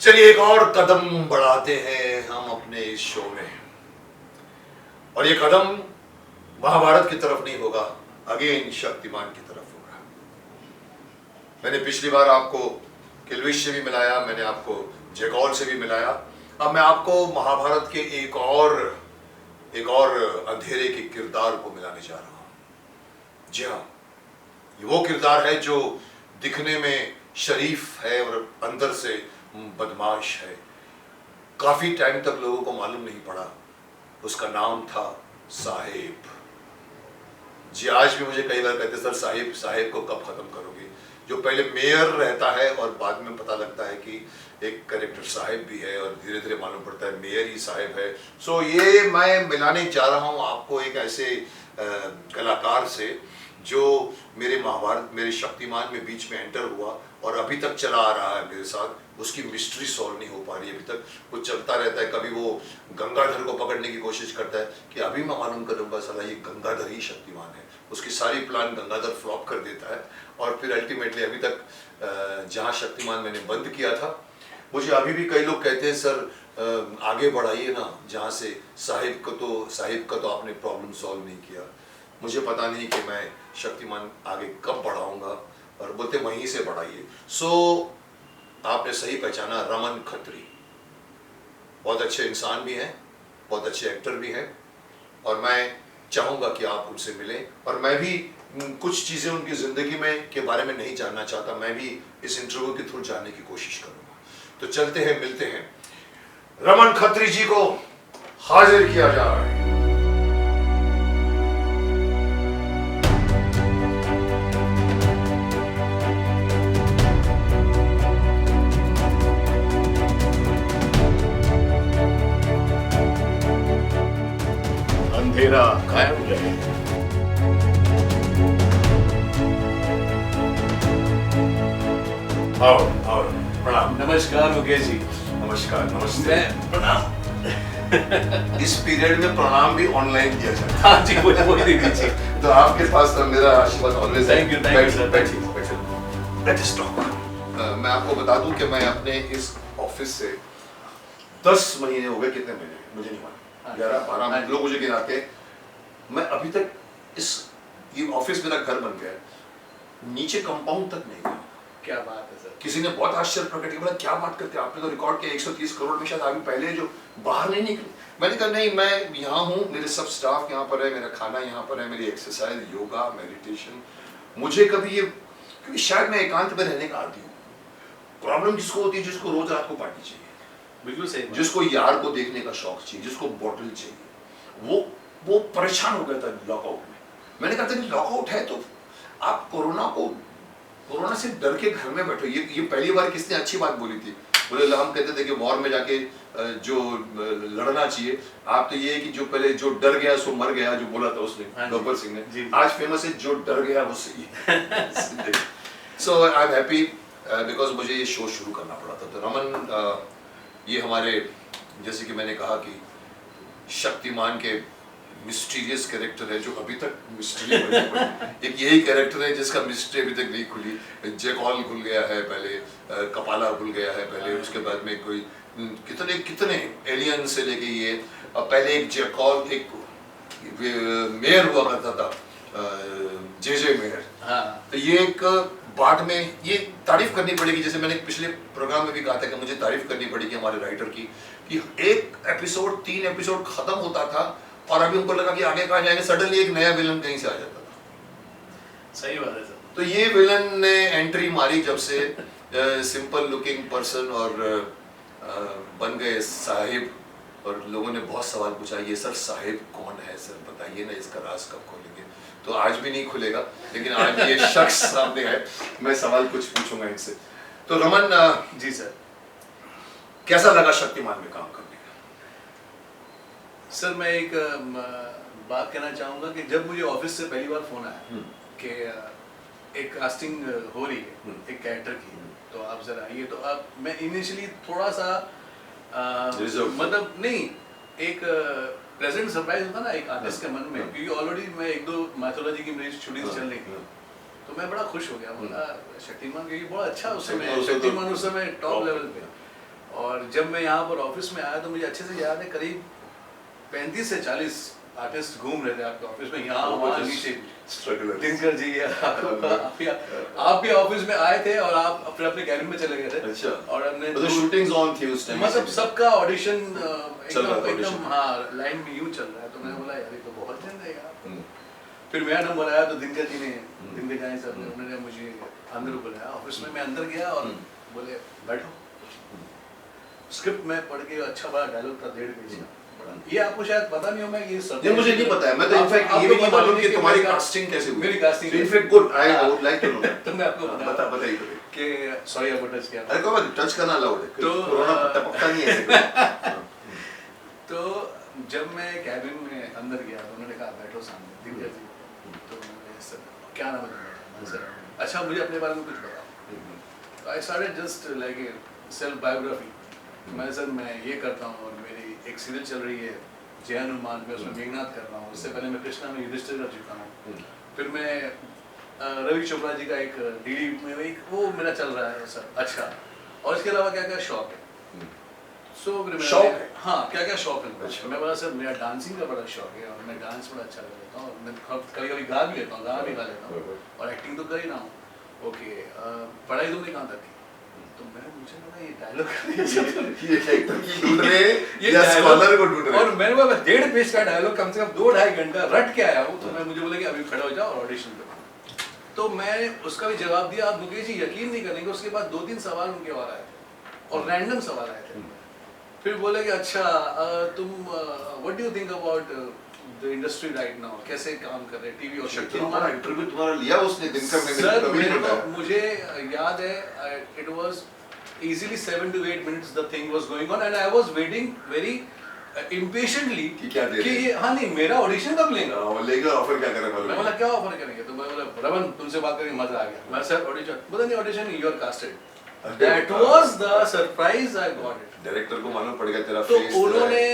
चलिए एक और कदम बढ़ाते हैं हम अपने इस शो में, और ये कदम महाभारत की तरफ नहीं होगा, अगेन शक्तिमान की तरफ होगा। मैंने पिछली बार आपको किल्विश से भी मिलाया, मैंने आपको जैकॉल से भी मिलाया, अब मैं आपको महाभारत के एक और अंधेरे के किरदार को मिलाने जा रहा हूं। जी हाँ, ये वो किरदार है जो दिखने में शरीफ है और अंदर से बदमाश है। काफी टाइम तक लोगों को मालूम नहीं पड़ा, उसका नाम था साहेब। जी आज भी मुझे कई बार कहते सर साहेब को कब खत्म करोगे, जो पहले मेयर रहता है और बाद में पता लगता है कि एक कैरेक्टर साहेब भी है और धीरे धीरे मालूम पड़ता है मेयर ही साहेब है। सो ये मैं मिलाने जा रहा हूँ आपको एक ऐसे कलाकार से जो मेरे महाभारत, मेरे शक्तिमान में बीच में एंटर हुआ और अभी तक चला आ रहा है मेरे साथ। उसकी मिस्ट्री सॉल्व नहीं हो पा रही अभी तक, वो चलता रहता है। कभी वो गंगाधर को पकड़ने की कोशिश करता है कि अभी मैं मालूम करूंगा साला ये गंगाधर ही शक्तिमान है। उसकी सारी प्लान गंगाधर फ्लॉप कर देता है और फिर अल्टीमेटली अभी तक जहाँ शक्तिमान मैंने बंद किया था, मुझे अभी भी कई लोग कहते हैं सर आगे बढ़ाइए ना, जहाँ से साहिब का तो आपने प्रॉब्लम सॉल्व नहीं किया। मुझे पता नहीं कि मैं शक्तिमान आगे कब बढ़ाऊंगा, और बोलते वहीं से बढ़ाइए। सो आपने सही पहचाना, रमन खत्री बहुत अच्छे इंसान भी हैं, बहुत अच्छे एक्टर भी हैं, और मैं चाहूँगा कि आप उनसे मिलें। और मैं भी कुछ चीज़ें उनकी ज़िंदगी में के बारे में नहीं जानना चाहता, मैं भी इस इंटरव्यू के थ्रू जानने की कोशिश करूँगा। तो चलते हैं, मिलते हैं, रमन खत्री जी को हाजिर किया जाए। अंधेरा कायम रहे। आओ प्रणाम। नमस्कार मुकेश जी। नमस्कार, नमस्ते। प्रणाम। इस पीरियड में प्रणाम भी ऑनलाइन किया जाता है। हाँ जी, वो दे दीजिए। तो आपके पास मेरा आशीर्वाद ऑलवेज है। Thank you sir. बैठिए। Let's talk. मैं आपको बता दूं कि मैं अपने इस ऑफिस से 10 महीने हो गए, कितने महीने मुझे नहीं मालूम, 11-12 लोग मुझे गिनाते। मैं अभी तक ये ऑफिस मेरा घर बन गया है, नीचे कंपाउंड तक नहीं गया। क्या बात है सर। किसी ने बहुत आश्चर्य प्रकट किया, बोला क्या बात करते हैं, आपने तो रिकॉर्ड किया 130 करोड़ में, शायद अभी पहले जो बाहर नहीं निकले। मैंने कहा नहीं, मैं यहाँ हूँ, मेरे सब स्टाफ यहाँ पर है, मेरा खाना यहाँ पर है, मेरी एक्सरसाइज, योगा, मेडिटेशन। मुझे कभी ये, क्योंकि शायद मैं एकांत में रहने का आदी हूँ। प्रॉब्लम जिसको होती है, जिसको रोज रात को पार्टी चाहिए, बिल्कुल सही, जिसको यार को देखने का शौक चाहिए, जिसको बॉटल चाहिए, वो परेशान हो गया था लॉकआउट में। मैंने कहा था लॉकआउट है तो आप कोरोना से डर के घर में बैठो। ये पहली बार किसने अच्छी बात बोली थी। बोले हम कहते थे कि वॉर में जाके जो लड़ना चाहिए, आप तो ये है कि जो पहले जो डर गया सो मर गया, जो बोला था उसने, गब्बर सिंह ने। आज फेमस है जो डर गया वो सही है। सो आई एम हैप्पी बिकॉज मुझे ये शो शुरू करना पड़ा था। तो रमन ये हमारे, जैसे कि मैंने कहा कि शक्तिमान के मिस्टीरियस कैरेक्टर है जो अभी तक मिस्ट्री बनी पड़ी। एक यही कैरेक्टर है जिसका मिस्ट्री अभी तक नहीं खुली। जैकॉल खुल गया है पहले, कपाला खुल गया है पहले, उसके बाद में कोई कितने एलियन से लेके ये, पहले एक जैकॉल एक मेयर हुआ करता था, जे मेयर। तो ये एक बाद में ये तारीफ करनी पड़ेगी, जैसे मैंने पिछले प्रोग्राम में भी कहा था कि मुझे तारीफ करनी पड़ेगी हमारे राइटर की, कि एक एपिसोड 3 एपिसोड खत्म होता था और अभी उनको लगा कि आगे कहाँ जाएंगे, सडनली एक नया विलन कहीं से आ जाता था। सही बात है सर। तो ये विलन ने एंट्री मारी जब से सिंपल लुकिंग पर्सन और बन गए साहिब, और लोगों ने बहुत सवाल पूछा, ये सर साहिब कौन है सर, बताइए ना, इसका राज कब खोलेंगे। तो आज भी नहीं खुलेगा, लेकिन आज ये शख्स सामने है, मैं सवाल कुछ पूछूंगा इनसे। तो रमन जी सर, कैसा लगा शक्तिमान में काम करने का? सर मैं एक बात कहना चाहूँगा कि जब मुझे ऑफिस से पहली बार फोन आया कि एक कास्टिंग हो रही है एक कैरेक्टर की, तो आप जरा आइए, तो अब मैं इनिशियली थोड़ा सा मतलब नहीं, एक प्रेजेंट सरप्राइज होता ना एक आर्टिस्ट के मन में, क्योंकि ऑलरेडी मैं 1-2 मैथोलॉजी की मेरी शूटिंग चल रही थी, तो मैं बड़ा खुश हो गया। बोला शक्तिमान, क्योंकि बहुत अच्छा उस समय शक्तिमान उस समय टॉप लेवल पे, और जब मैं यहाँ पर ऑफिस में आया तो मुझे अच्छे से याद है करीब 35 से 40 आर्टिस्ट घूम रहे थे आपके ऑफिस में, यहाँ वहाँ नीचे। दिनकर जी आप भी ऑफिस में आए थे और आप अपने अपने कैबिन में चले गए थे। अच्छा। और हमने मतलब शूटिंग्स ऑन थी उस टाइम, मतलब सबका ऑडिशन चल रहा था, एकदम हाँ लाइन में यूं चल रहा है। तो मैंने बोला यार ये तो बहुत जल्द है यार। फिर मेरा नंबर आया तो दिनकर जी ने, दिनकर जानी साहब ने, उन्होंने मुझे अंदर बुलाया ऑफिस में। मैं अंदर गया और बोले बैठो। स्क्रिप्ट में पढ़ के अच्छा बड़ा डायलॉग था 1.5 पेज का। ये आपको शायद पता नहीं होगा ये सब। ये मुझे नहीं पता है, मैं तो इनफैक्ट ये भी नहीं मालूम कि तुम्हारी कास्टिंग कैसे हुई। मेरी casting in fact good, I would like to know. तो मैं आपको बताइए कि सॉरी आपको टच किया। अरे कोई बात टच करना अलाउड है, तो कोरोना टपकता नहीं है ऐसे। तो जब मैं कैबिन में अंदर गया तो उन्होंने कहा बैठो सामने दिनकर जी। तो मैंने सर क्या नाम है तुम्हारा? सर अच्छा मुझे अपने बारे में कुछ बताओ। I started just like a self biography. मैं सर मैं ये करता हूँ और मेरी एक सीरियल चल रही है जय हनुमान में, उसमें मेघनाथ कर रहा हूँ। इससे पहले मैं कृष्णा में युधिष्ठिर कर चुका हूँ। फिर मैं रवि चोपड़ा जी का एक डीडी में एक वो मेरा चल रहा है सर। अच्छा और इसके अलावा क्या क्या शौक है? शौक है? हाँ क्या क्या शौक है? अच्छा। मैं बोला सर मेरा डांसिंग का बड़ा शौक है और मैं डांस बड़ा अच्छा कर लेता हूँ और मैं कभी कभी गा भी लेता हूँ, गाना भी गा लेता हूँ और एक्टिंग तो कर ही रहा हूँ। ओके पढ़ाई तुमने कहाँ तक की? तो मैंने मुझे लगा ये डायलॉग ये एक्टर की ढूंढ रहे हैं या स्कॉलर को ढूंढ रहे हैं? और मैंने बोला 1.5 पेज का डायलॉग कम से कम 2-2.5 घंटा रट के आया हूँ। तो मैं मुझे बोला कि अभी खड़ा हो जाओ और ऑडिशन दो। तो मैं उसका भी जवाब दिया। आप मुकेश जी यकीन नहीं करेंगे उसके बाद 2-3 सवाल उनके और आए थे और रैंडम सवाल आए थे। फिर बोले कि अच्छा तुम what do you think about the industry right now, कैसे काम कर रहे हैं टीवी और शक्तिमान इंटरव्यू तुम्हारा लिया उसने दिनकर ने? सर मेरे को मुझे याद है it was easily 7 to 8 minutes the thing was going on and I was waiting very impatiently कि क्या दे कि रहे हैं? ये हाँ नहीं मेरा ऑडिशन कब लेंगे। और लेकर ऑफर क्या करे मालूम मैं है? बोला क्या ऑफर करेंगे? तो मैं बोला रमन तुमसे बात करके मजा आ गया। मैं सर ऑडिशन बोला नहीं audition you are casted. That was the surprise I got it. Director को मालूम पड़ गया तेरा तो फेस, उन्होंने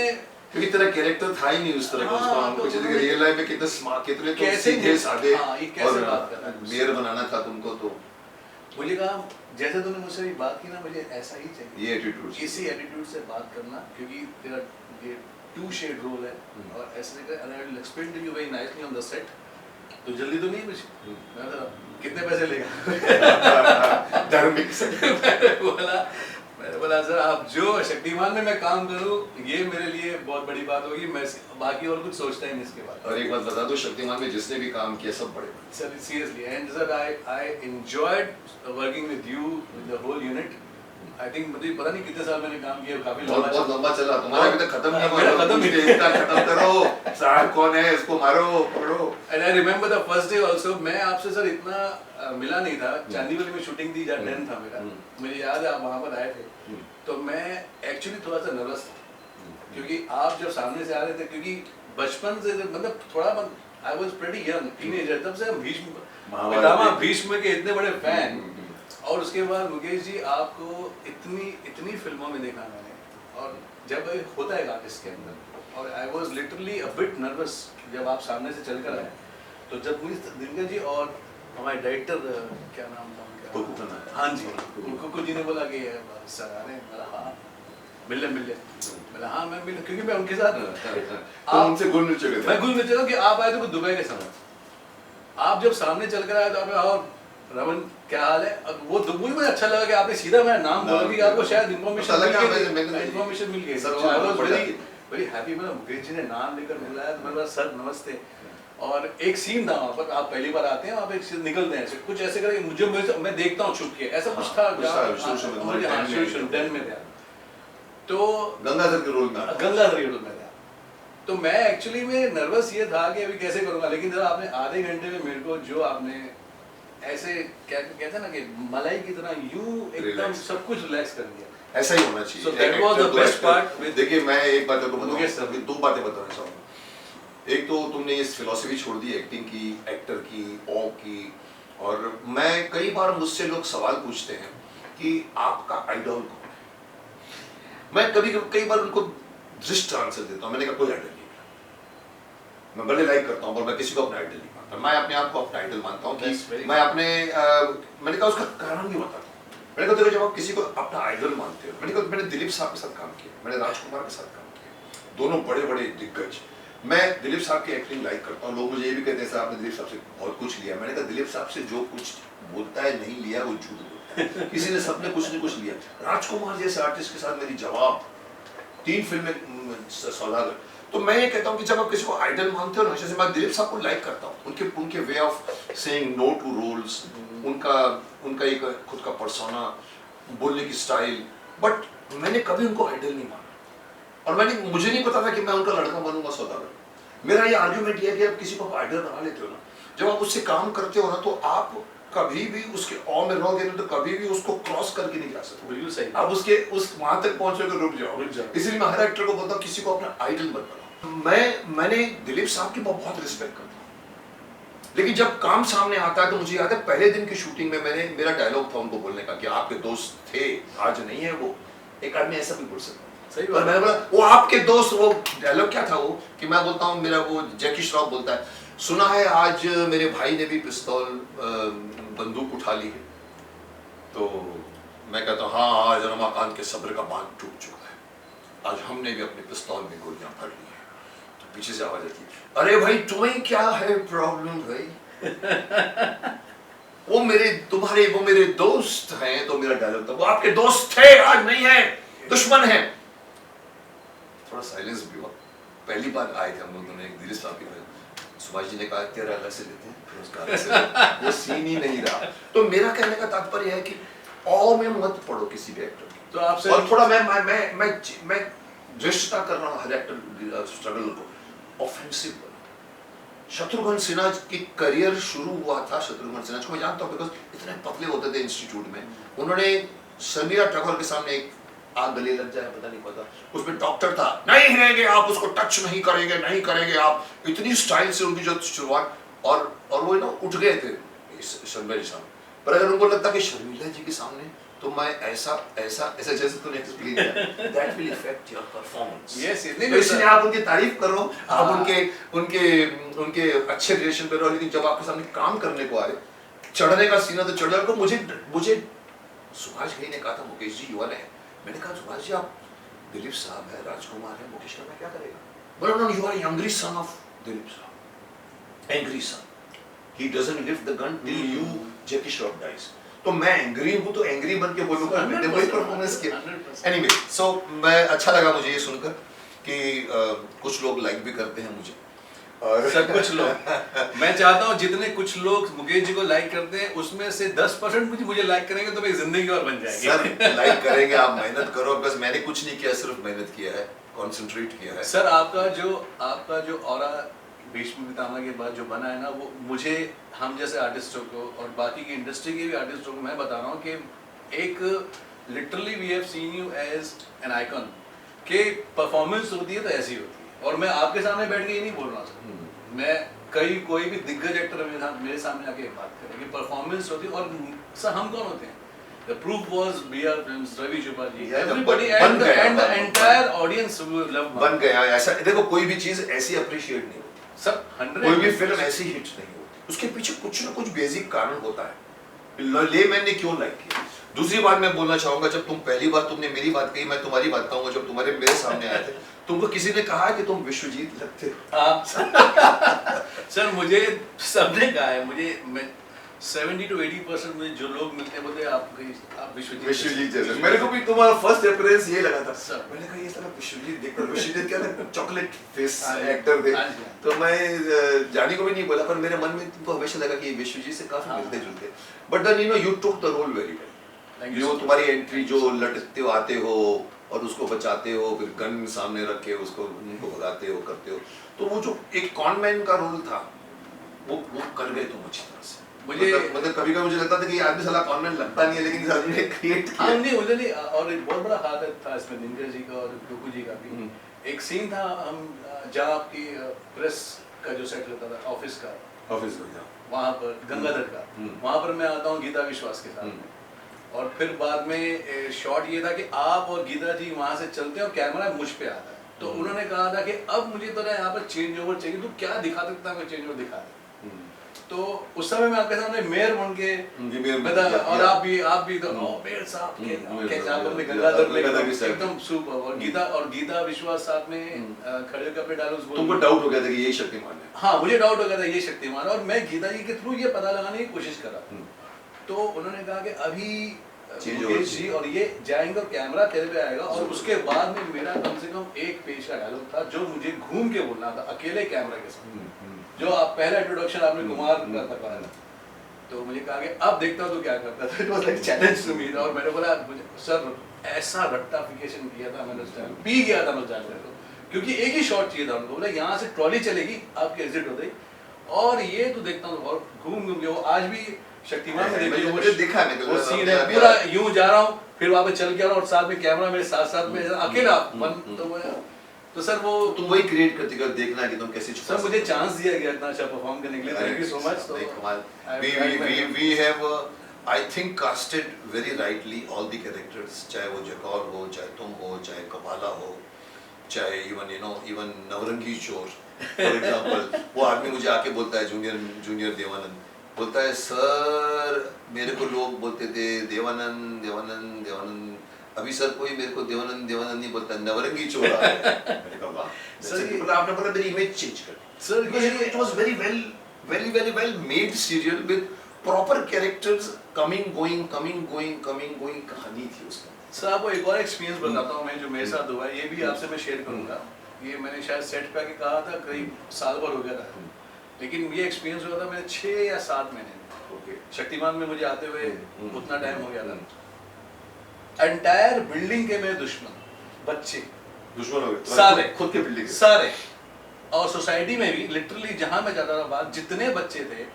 क्योंकि तेरा कैरेक्टर था ही नहीं उस तरह का। उसको हाँ, हमको तो चाहिए कि रियल लाइफ में कितने स्मार्ट, कितने तो कैसे सीधे साधे हाँ, ये कैसे और बात कर रहा है मेयर बनाना था तुमको। तो मुझे कहा जैसे तुमने मुझसे भी बात की ना मुझे ऐसा ही चाहिए, ये एटीट्यूड, इसी एटीट्यूड से बात करना क्योंकि तेरा ये 2 शेड रोल है और ऐसे कर and I will explain to you very nicely on the set. तो जल्दी तो नहीं कुछ। मैं बोला कितने पैसे लेगा? धार्मिक से मैंने बोला सर आप जो शक्तिमान में मैं काम करूं ये मेरे लिए बहुत बड़ी बात होगी। मैं बाकी और कुछ सोचता ही नहीं इसके बाद। और एक बात बता दो, शक्तिमान में जिसने भी काम किया सब बड़े sir seriously and sir I enjoyed working with you with the whole unit. I think मुझे पता नहीं कितने साल मैंने काम किया, काफी बहुत लंबा चला तुम्हारा। अभी तक खत्म नहीं हुआ। मेरा खत्म नहीं हुआ। इसका खत्म करो, साहब कौन है इसको मारो पकड़ो। And I remember the first day also मैं आपसे सर इतना मिला नहीं था। चांदीवली में शूटिंग थी जहाँ 10 था मेरा। मुझे याद है आप वहाँ पर आए थे तो मैं एक्चुअली थोड़ा सा नर्वस था क्योंकि आप जब सामने से आ रहे थे, क्योंकि बचपन से मतलब थोड़ा I was pretty young teenager, तब से हम पितामह भीष्म के इतने बड़े फैन। और उसके बाद मुकेश जी आपको इतनी फिल्मों में देखा मैंने और जब होता है आर्टिस्ट के अंदर और I was literally a bit nervous जब आप सामने से चलकर आए। तो जब मुझे दिनकर जी और हमारे डायरेक्टर क्या नाम था उनका, हाँ जी कुकू जी ने बोला कि सर आ रहे हैं। बोला हाँ मिल ले। बोला हाँ मैं मिल, क्योंकि मैं उनके साथ तो उनसे घुल मिल चुके थे। मैं घुल मिल चुका कि आप आए थे दुबई के समय। आप जब सामने चल कर आए तो आपने और रमन क्या हाल है, वो मुझे अच्छा लगा कि आपने सीधा मेरा नाम बोला कि आपको शायद इन्फॉर्मेशन मिल गई। सो आई वाज वेरी हैप्पी। मतलब मुकेश जी ने नाम लेकर बुलाया तो मैंने सर नमस्ते। और एक सीन था वहाँ पर, आप पहली बार आते हैं, आप एक सीन निकलते हैं कुछ ऐसे करके मुझे मैं देखता हूँ छुप के, ऐसा कुछ था डन में था। तो गंगाधर के रोल में था। तो मैं एक्चुअली में नर्वस ये था कि अभी कैसे करूँगा, लेकिन जरा आपने आधे घंटे में मेरे को जो आपने ऐसे क्या कहते हैं ना कि मलाई की तरह यूं एकदम सब कुछ रिलैक्स कर दिया। ऐसा ही होना चाहिए। So that was the best part with- देखिए मैं एक बात आपको मुकेश सर। बताऊं, 2 बातें बताना चाहूँगा। एक तो तुमने इस फिलॉसफी छोड़ दी एक्टिंग की, एक्टर की, ऑ की। और मैं कई बार मुझसे लोग सवाल पूछते हैं कि आपका आइडल कौन है। मैं कई बार उनको दृष्ट आंसर देता हूँ। मैंने कहा कोई आइडल नहीं है। मैं भले लाइक करता हूँ पर मैं किसी को अपना आइडल नहीं मानता। मैं अपने आप को अपना आइडल मानता हूँ कि मैं अपने मैंने कहा उसका कारण भी बताता हूँ। मैंने कहा देखो जब आप किसी को अपना आइडल मानते हो, मैंने दिलीप साहब के साथ काम किया, मैंने राजकुमार के साथ काम किया, दोनों बड़े बड़े दिग्गज। मैं दिलीप साहब की एक्टिंग लाइक करता हूँ। लोग मुझे ये भी कहते हैं सर आपने दिलीप साहब से बहुत कुछ लिया। मैंने कहा दिलीप साहब से जो कुछ बोलता है नहीं लिया वो झूठ बोलता है, किसी ने सबने कुछ न कुछ लिया। राजकुमार जैसे आर्टिस्ट के साथ मेरी जवाब 3 फिल्में सौदागर। तो मैं ये कहता हूँ कि जब आप किसी को आइडल मानते हो ना, जैसे मैं दिलीप साहब को लाइक करता हूँ, उनके way of saying no to roles, उनका एक खुद का पर्सोना, बोलने की स्टाइल, बट मैंने कभी उनको आइडल नहीं माना। और मुझे नहीं पता था कि मैं उनका लड़का बनूंगा सौदागर। मेरा ये आर्ग्यूमेंट ये है कि आप किसी को आइडल बना लेते हो ना, जब आप उससे काम करते हो ना, तो आप कभी भी उसके ऑ में रहोगे ना, तो कभी भी उसको क्रॉस करके नहीं जा सकते। बिल्कुल सही। आप उसके वहां तक पहुंचोगे तो रुक जाओ। इसलिए मैं हर एक्टर को बोलता हूँ किसी को अपना आइडल मत बनाओ। मैंने दिलीप साहब की बहुत रिस्पेक्ट करता हूँ, लेकिन जब काम सामने आता है तो मुझे याद है पहले दिन की शूटिंग में मेरा डायलॉग था उनको बोलने का कि आपके दोस्त थे, आज नहीं है वो। एक आदमी ऐसा भी बोल सकता है। सही और मैंने बोला वो आपके दोस्त, वो डायलॉग क्या था वो कि मैं बोलता हूँ, मेरा वो जैकी श्रॉफ बोलता है, सुना है आज मेरे भाई ने भी पिस्तौल बंदूक उठा ली है। तो मैं कहता हूँ हाँ, आज रमाकांत के सब्र का बांध टूट चुका है, आज हमने भी अपने पिस्तौल में गोलियां भर ली है। तो पीछे से आवाज आती है, अरे भाई तुम्हें क्या है प्रॉब्लम भाई। वो मेरे दोस्त हैं। तो मेरा डायलॉग था वो आपके दोस्त थे, आज नहीं है, दुश्मन है। थोड़ा साइलेंस भी हुआ। पहली बार आए थे हम लोग दोनों एक दिलीप साहब की फिल्म, सुभाष जी ने कहा तेरा अलग से लेते हैं, फिर उसका अलग से वो सीन ही नहीं रहा। तो मेरा कहने का तात्पर्य है कि ऑ में मत पड़ो किसी भी एक्टर की। तो आपसे और थोड़ा मैं दृष्टता कर रहा हूँ हर एक्टर स्ट्रगल को, ऑफेंसिव बनो। शत्रुघ्न सिन्हा की करियर शुरू हुआ था, शत्रुघ्न सिन्हा को मैं जानता हूँ बिकॉज इतने पतले होते थे इंस्टीट्यूट में। उन्होंने शर्मिला टैगोर के सामने एक आग गले लग जाए पता नहीं पता, उसमें डॉक्टर था, नहीं हिलेंगे आप, उसको टच नहीं करेंगे आप, इतनी स्टाइल से उनकी जो शुरुआत। और वो ना उठ गए थे शर्मिला जी सामने, पर अगर उनको लगता कि शर्मिला जी के सामने तो मैं ऐसा जैसे तूने एक्सप्लेन किया, that will effect your performance. Yes, तो इसलिए आप उनकी तारीफ करो, आप उनके अच्छे रिलेशन पे रहो, लेकिन जब आपके सामने काम करने को आए, चढ़ने का सीना तो चढ़ जाओ। मुझे सुभाष घई ने कहा था मुकेश जी युवा है, मैंने कहा सुभाष जी आप दिलीप साहब है, राजकुमार है, मुकेश का मैं क्या करेगा? बोला no you are angry son of Dilip साहब, angry son, he doesn't lift the gun till you Jackie Shroff dies. तो मैं एंग्री हूँ तो एंग्री बन के बोलूँगा, मैंने वही परफॉर्मेंस किया। एनीवे, सो मैं अच्छा लगा मुझे ये सुनकर कि कुछ लोग लाइक भी करते हैं मुझे, और सब कुछ लोग मैं चाहता हूँ जितने कुछ लोग मुकेश जी को लाइक करते हैं उसमें से 10% मुझे लाइक करेंगे तो मेरी जिंदगी और बन जाएगी। सर लाइक करेंगे, आप मेहनत करो, बस मैंने कुछ नहीं किया, सिर्फ मेहनत किया है, कंसंट्रेट किया है। सर आपका जो ऑरा भीष्म पितामह के बाद जो बना है ना, वो मुझे हम जैसे आर्टिस्टों को और बाकी की इंडस्ट्री के भी आर्टिस्टों को मैं बता रहा हूँ कि एक literally we have seen you as an icon, के परफॉर्मेंस होती है तो ऐसी होती है। और मैं आपके सामने बैठ के ये नहीं बोल रहा हूँ, मैं कोई भी दिग्गज एक्टर मेरे सामने आके बात करें कि परफॉर्मेंस होती है। और सर हम कौन होते हैं? The proof was BR Films, Ravi Chopra ji, everybody and the entire audience loved बन गया ऐसा। देखो कोई भी चीज ऐसी अप्रिशिएट नहीं होती, सब 100 कोई भी फिल्म ऐसी हिट नहीं होती, उसके पीछे कुछ ना कुछ बेसिक कारण होता है। ले मैंने क्यों लाइक किया। दूसरी बात मैं बोलना चाहूंगा, जब तुम पहली बार तुमने मेरी बात कही, मैं तुम्हारी बात कहूंगा, जब तुम्हारे मेरे सामने आए थे तुमको किसी ने कहा कि तुम विश्वजीत लगते हो? सर मुझे सबने कहा है, मैं 70 to 80% मुझे जो लोग मिलते हैं बोलते हैं आप विश्वजीत जैसे। मेरे को भी तुम्हारा फर्स्ट रेफरेंस ये लगा था सर। मैंने कहा ये साला विश्वजीत देखकर, विश्वजीत क्या था चॉकलेट फेस एक्टर थे, तो मैं जानी को भी नहीं बोला, पर मेरे मन में तुमको हमेशा लगा कि ये विश्वजीत से काफी मिलते जुलते। But then you took the role very well. जो तुम्हारी एंट्री, जो लटकते हो आते हो और उसको बचाते हो, फिर गन सामने रख के उसको उनको भगाते हो, करते हो, तो वो जो एक कॉनमैन का रोल था वो कर गए तुम अच्छी तरह से। मुझे मतलब कभी मुझे लगता था कि ये आदमी साला कॉनमैन लगता नहीं है, लेकिन इस आदमी ने क्रिएट किया। हाँ नहीं मुझे नहीं, और एक बहुत बड़ा हाथ था इसमें दिनकर जी का और डोकू जी का भी। एक सीन था हम जहाँ आपकी प्रेस का जो सेट रहता था ऑफिस का, वहाँ पर गंगाधर का, वहाँ पर मैं आता हूँ गीता विश्वास के साथ, और फिर बाद में शॉट ये था कि आप और गीता जी वहाँ से चलते हैं और कैमरा मुझ पे आता है। तो उन्होंने कहा था कि अब मुझे तो ना यहाँ पर चेंज ओवर चाहिए, तो क्या दिखा सकता है, मैं चेंज ओवर दिखा दे। तो उस समय मैं आपके सामने मेयर बन के बता, और आप भी तो मेयर साहब कैसे आप अपने गंगाधर में एकदम सुपर, और गीता विश्वास साथ में खड़े होकर अपने डायलॉग्स बोल। तुमको डाउट हो गया था कि यही शक्तिमान है? हाँ, मुझे डाउट हो गया था ये शक्तिमान, और मैं गीता जी के थ्रू ये पता लगाने की कोशिश कर रहा था। तो उन्होंने कहा कि अभी मुकेश जी और ये जाएंगे और कैमरा तेरे पे आएगा, और उसके बाद में मेरा कम से कम एक पेज का डायलॉग था जो मुझे घूम के बोलना था अकेले कैमरा के साथ, जो आप पहला इंट्रोडक्शन आपने कुमार का करवाया था। तो मुझे कहा कि अब देखता हूँ तो क्या करता था। It was like challenge to me, और मैंने बोला मुझे सर ऐसा रट्टाफिकेशन किया था मैंने उस टाइम, पी गया था मैं उस टाइम, क्योंकि एक ही शॉट चाहिए था उनको। बोला यहाँ से ट्रॉली चलेगी, आपकी एग्जिट हो गई, और ये तो देखता हूँ और घूम के वो आज भी शक्तिमान में देखिए मुझे दिखा नहीं, वो सीन है पूरा यूं जा रहा हूँ, फिर वहां पे चल के आ रहा हूँ, और साथ में कैमरा मेरे साथ साथ में अकेला तो सर वो तुम वही क्रिएट करते कर देखना कि तुम कैसे सर मुझे चांस दिया गया इतना अच्छा परफॉर्म करने के लिए, थैंक यू सो मच। तो we have I think casted very rightly all the characters, चाहे वो जकौर हो, चाहे तुम हो, चाहे कपाला हो, चाहे even नवरंगी चोर फॉर एग्जांपल। वो आदमी मुझे आके बोलता है, जूनियर देवानंद बोलता है, सर मेरे को लोग बोलते थे देवानंद, अभी सर कोई मेरे को देवानंद नहीं बोलता, नवरंगी चोर आ रहा है। मैंने कहा वाह सर, आपने बोला मेरी इमेज चेंज कर दी sir. It was very well made serial with proper characters coming going, कहानी थी उसमें। सर आपको एक और एक्सपीरियंस बताता हूँ मैं, जो मेरे साथ हुआ है, ये भी आपसे मैं शेयर करूंगा। ये मैंने शायद सेट पे आके कहा था, करीब साल भर हो गया था, लेकिन ये एक्सपीरियंस हुआ था मेरे 6 या 7 महीने में। शक्तिमान में मुझे आते हुए उतना टाइम हो गया था। एंटायर बिल्डिंग के मेरे बच्चे दुश्मन हो गए सारे, खुद के बिल्डिंग सारे, और सोसाइटी में भी लिटरली जहां मैं जाता था बाहर, जितने बच्चे थे,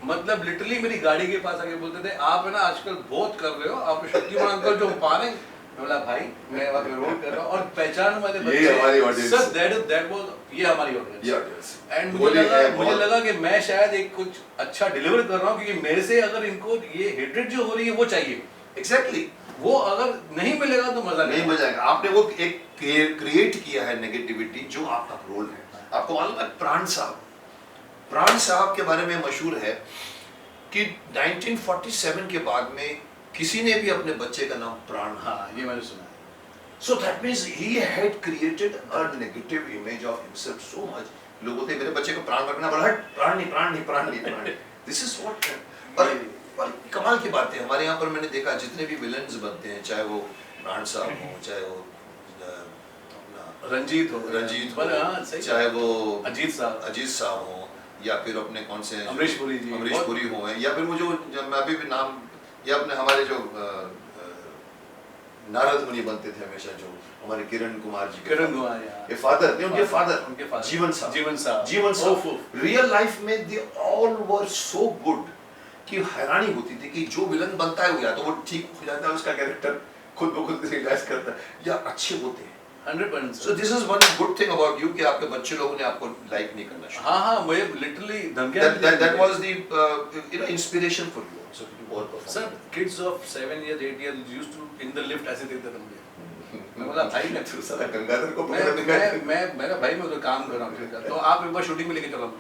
मतलब लिटरली मेरी गाड़ी के पास आके बोलते थे, आप है ना आजकल बहुत कर रहे हो, आप शक्तिमान अंकल जो पा रहे। बोला भाई मैं वहाँ पे रोल कर रहा हूँ, और पहचान वाले बच्चे, ये हमारी ऑडियंस सर दैट वाज ये हमारी ऑडियंस। एंड मुझे मुझे लगा कि मैं शायद एक कुछ अच्छा डिलीवर कर रहा हूँ, क्योंकि मेरे से अगर इनको ये हेट्रेड जो हो रही है वो चाहिए, एग्जैक्टली वो अगर नहीं मिलेगा तो मजा नहीं आएगा। आपने वो एक क्रिएट किया है नेगेटिविटी, जो आपका रोल है। आपको मालूम है प्राण साहब के बारे में मशहूर है कि 1947 के बाद में किसी ने भी अपने बच्चे का नाम प्राण, हाँ ये मैंने सुना है। So that means he had created a negative image of himself so much. लोग बोलते मेरे बच्चे को प्राण रखना, बोला हट, प्राण नहीं। This is what और कमाल की बात है, हमारे यहाँ पर मैंने देखा जितने भी विलन्स बनते हैं, चाहे वो प्राण साहब हो, चाहे वो रंजीत हो, चाहे वो अजीत साहब हो, या फिर अपने कौन से अमरीश पुरी हो, या फिर वो जो मैं अभी भी नाम, या अपने हमारे जो नारद मुनि बनते थे हमेशा, जो हमारे किरण कुमार ये फादर नहीं, उनके फादर जीवन साहब रियल लाइफ में they all were so good कि हैरानी होती थी कि जो विलन बनता है वो या तो वो ठीक हो जाता है, उसका कैरेक्टर खुद ब खुद रियलाइज करता है, या अच्छे होते हैं 100%। So this is one good thing about you कि आपके बच्चे लोगों ने आपको लाइक नहीं करना शुरू। हाँ मुझे literally धमकियाँ that was the inspiration for you also to do more. Sir, kids of 7 years 8 years used to in the lift ऐसे देखते थे मुझे। मैं बोला भाई मैं तू साला गंगाधर को मैं भाई मैं उधर काम कर रहा हूँ, तो आप एक बार शूटिंग में लेके चलो,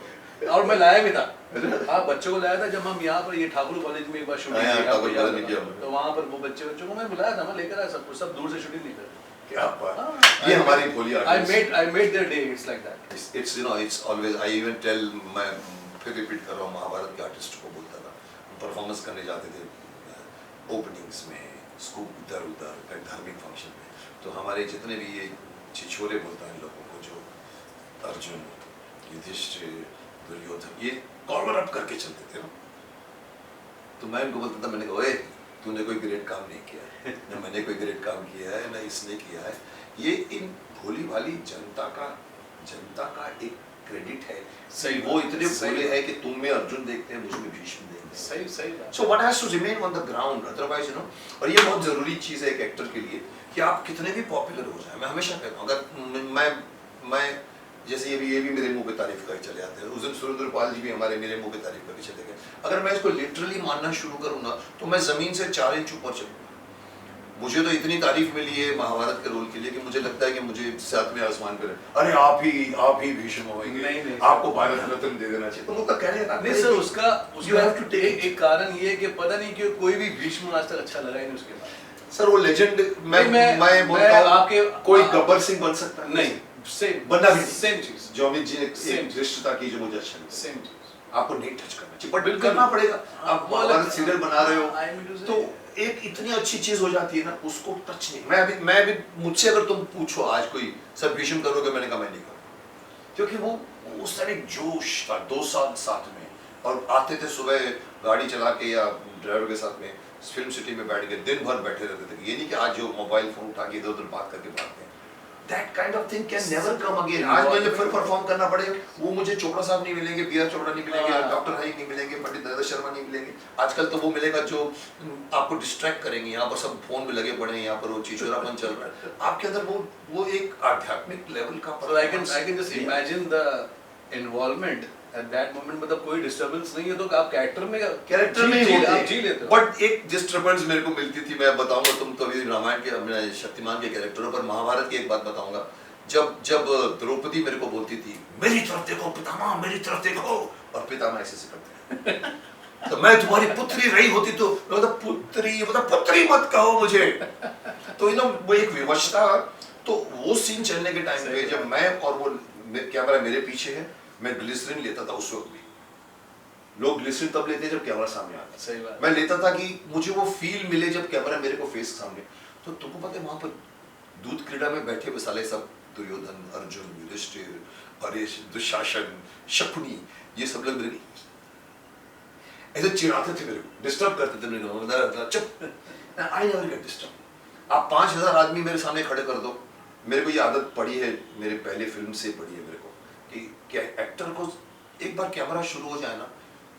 और मैं लाया भी था। आप बच्चों को लाया था जब हम यहाँ पर ये ठाकुर कॉलेज में एक बार शूटिंग किया, तो वहाँ पर वो बच्चों को मैं बुलाया था, मैं लेकर आया सब दूर से शूटिंग नहीं कर। क्या बात, ये हमारी भोली artist. I made their day. It's like that. It's it's always I even tell मैं फिर रिपीट कर रहा हूँ, महाभारत के आर्टिस्ट को बोलता था, परफॉर्मेंस करने जाते थे ओपनिंग्स में, स्कूप इधर उधर धार्मिक फंक्शन में, तो हमारे जितने भी ये छिछोरे बोलता है लोगों को, जो अर्जुन, युधिष्ठिर, दुर्योधन, ये कॉर्नर अप करके चलते थे ना, तो मैं उनको बोलता था, मैंने कहा ओए तूने कोई ग्रेट काम नहीं किया है, न मैंने कोई ग्रेट काम किया है, न इसने किया है, ये इन भोली भाली जनता का एक क्रेडिट है। सही, वो इतने भोले हैं कि तुम में अर्जुन देखते हैं, मुझ में भीष्म देखते हैं। सही बात। So one has to remain on the ground, otherwise और ये बहुत जरूरी चीज है एक एक्टर के लिए कि आप कितने भी पॉपुलर हो जाए। मैं हमेशा कहता हूँ, अगर मैं जैसे ये भी मेरे मुंह पे तारीफ करके चले जाते हैं, उस दिन सुरेंद्रपाल जी भी हमारे मेरे मुंह पे तारीफ करके चले गए। अगर मैं इसको लिटरली मानना शुरू करूँ ना, तो मैं जमीन से 4 इंच ऊपर चलूँगा। मुझे तो इतनी तारीफ मिली है महाभारत के रोल के लिए कि मुझे लगता है कि मुझे सातवें आसमान पे अरे आप ही भीष्म होंगे, नहीं, आपको भारत रत्न दे देना चाहिए। तो वो तो कह रहे हैं नहीं सर, उसका have to take एक कारण ये है कि पता नहीं क्यों कोई भी भीष्म आज तक अच्छा लगा ही नहीं उसके बाद। सर वो लेजेंड मैं बोलता हूं आपके कोई गब्बर सिंह बन सकता है नहीं, सेम बनना भी सेम चीज, जो अमित जी ने Same. एक दृष्टता की जो मुझे अच्छा लगा। सेम चीज आपको नहीं टच करना चाहिए बट बिल्कुल। करना पड़ेगा। आप वो महाभारत अलग- सीरियल बना रहे I mean to हो say- तो एक इतनी अच्छी चीज हो जाती है ना, उसको टच नहीं। मैं अभी मुझसे अगर तुम पूछो आज कोई सर भीष्म करोगे, मैंने कहा मैं नहीं करूँ, क्योंकि वो उस तरह एक जोश था 2 साल साथ में, और आते थे सुबह गाड़ी चला के या ड्राइवर के साथ में फिल्म सिटी में बैठ के दिन भर बैठे रहते थे। ये नहीं कि आज जो मोबाइल फोन उठा के इधर उधर बात करके भागते हैं, that kind of thing can never come again. आज मुझे फिर परफॉर्म करना पड़ेगा, वो मुझे चोपड़ा साहब नहीं मिलेंगे, बी आर चोपड़ा नहीं मिलेंगे, डॉक्टर हरी नहीं मिलेंगे, पंडित नरेंद्र शर्मा नहीं मिलेंगे। आजकल तो वो मिलेगा जो आपको डिस्ट्रैक्ट करेंगे। यहाँ पर सब फोन में लगे पड़े हैं, यहाँ पर वो चिचोरापन चल रहा है, आपके अंदर वो एक आध्यात्मिक लेवल का So I can just imagine the involvement at that moment। मतलब कोई डिस्टरबेंस नहीं है तो आप कैरेक्टर में आप जी लेते हो। बट एक डिस्टर्बेंस मेरे को मिलती थी। मैं बताऊंगा, तुम तो अभी रामायण के अपने शक्तिमान के कैरेक्टरों पर, महाभारत की एक बात बताऊंगा। जब द्रौपदी मेरे को बोलती थी मेरी तरफ देखो पितामह, मेरी तरफ देखो, और पितामह ऐसे करते हैं तो मैं तुम्हारी पुत्री रही होती तो पुत्री मत कहो मुझे। तो वो एक विवशता। तो वो सीन चलने के टाइम पे जब मैं और वो कैमरा मेरे पीछे है, मैं ग्लिसरीन लेता था उस वक्त भी। लोग ग्लिसरीन तब लेते हैं जब कैमरा सामने आता है, सही बात। मैं लेता था कि मुझे वो फील मिले जब कैमरा मेरे को फेस सामने। तो तुमको पता है वहां पर दूध क्रीड़ा में बैठे हुए साले सब दुर्योधन, अर्जुन, युधिष्ठिर, परेश, दुशासन, शकुनी, ये सब लोग मेरे ऐसे चिढ़ाते थे, मेरे को डिस्टर्ब करते थे। मेरे को चुप, आई नेवर गेट डिस्टर्ब। आप 5000 आदमी मेरे सामने खड़े कर दो, मेरे को ये आदत पड़ी है, मेरे पहले फिल्म से पड़ी है मेरे को, कि क्या एक्टर को एक बार कैमरा शुरू हो जाए ना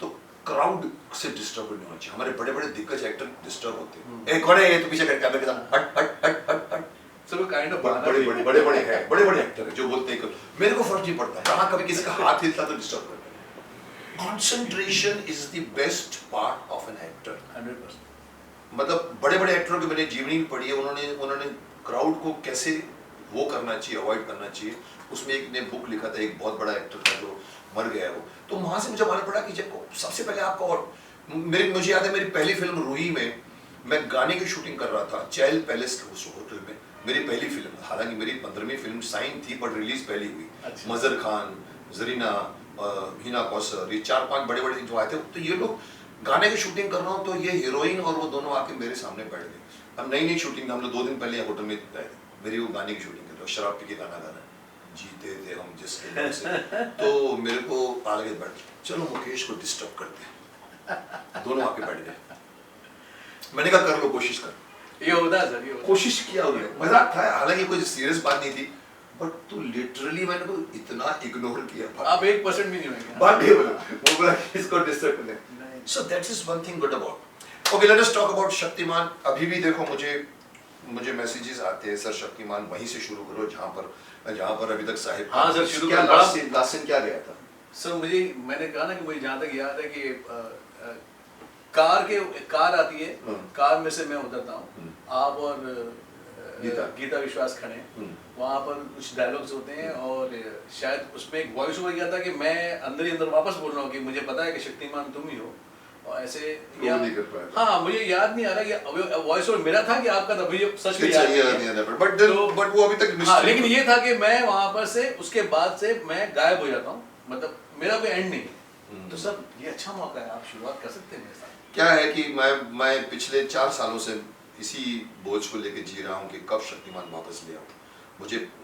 तो क्राउड से डिस्टर्ब नहीं होना चाहिए। हमारे बड़े बड़े दिग्गज एक्टर डिस्टर्ब होते हैं, एक खड़े है तो पीछे कैमरे के साथ हट हट हट हट हट। So kind of बड़े एक्टर है जो बोलते हैं, मेरे को फर्क नहीं पड़ता कहाँ कभी किसी का हाथ हिलता तो डिस्टर्ब करता है। Concentration is the best part of an actor. 100%। मतलब बड़े बड़े एक्टरों की मैंने जीवनी भी पढ़ी है, उन्होंने क्राउड को कैसे वो करना चाहिए, अवॉइड करना चाहिए। उसमें एक ने बुक लिखा था, एक बहुत बड़ा एक्टर था जो मर गया है वो। तो वहां से मुझे मालूम पड़ा कि जब सबसे पहले आपको मुझे याद है मेरी पहली फिल्म रूही में मैं गाने की शूटिंग कर रहा था चैल पैलेस के उस होटल में। मेरी पहली फिल्म, हालांकि मेरी 15वीं फिल्म साइन थी पर रिलीज पहली हुई। अच्छा। मजर खान, जरीना, हिना कौसर, ये 4-5 बड़े बड़े जो आए थे, तो ये लोग गाने की शूटिंग कर रहा हूँ तो ये हीरोइन और वो दोनों आके मेरे सामने बैठ गए। अब नई शूटिंग, हम लोग 2 दिन पहले होटल में गए थे, मेरी वो गाने की शूटिंग कर रहे हो, शराब पी के गाना गाना, जीते थे हम जिसके नाम से। तो मेरे को आगे बैठ, चलो मुकेश को डिस्टर्ब करते हैं। दोनों आके बैठ गए। मैंने कहा कर लो, कोशिश कर। ये होता है सर, ये होता है। कोशिश किया उन्होंने, मजाक था, हालांकि कोई सीरियस बात नहीं थी, बट तू लिटरली मैंने को इतना इग्नोर किया। आप 1% भी नहीं होंगे। बात नहीं बोला, वो बोला कि इसको डिस्टर्ब करने। So that is one thing good about. Okay, let us talk about Shaktimaan. अभी भी देखो मुझे मैसेजेस आते हैं, सर शक्तिमान वहीं से शुरू करो जहाँ पर अभी तक साहिब। हाँ सर, शुरू क्या करो। लास्ट सीन क्या गया था? सर मैंने कहा ना कि मुझे जहाँ तक याद है कि कार आती है, कार में से मैं उतरता हूँ, आप और गीता विश्वास खड़े हैं, वहाँ पर कुछ डायलॉग्स होते हैं और शायद उसमें एक वॉइस ओवर किया था कि मैं अंदर ही अंदर वापस बोल रहा हूँ कि मुझे पता है कि शक्तिमान तुम ही हो, और ऐसे नहीं कर पाया। हाँ, मुझे याद नहीं आ रहा कि वॉइस ओवर मेरा था कि आपका था, मुझे सच में याद नहीं है। बट वो अभी तक हाँ, लेकिन ये था कि मैं वहाँ पर से उसके बाद से मैं गायब हो जाता हूँ, मतलब मेरा कोई एंड नहीं। तो सर ये अच्छा मौका है, आप शुरुआत कर सकते हैं मेरे साथ। क्या है कि मैं पिछले 4 सालों से इसी बोझ को लेके जी रहा हूँ कि कब शक्तिमान वापस ले आऊँ।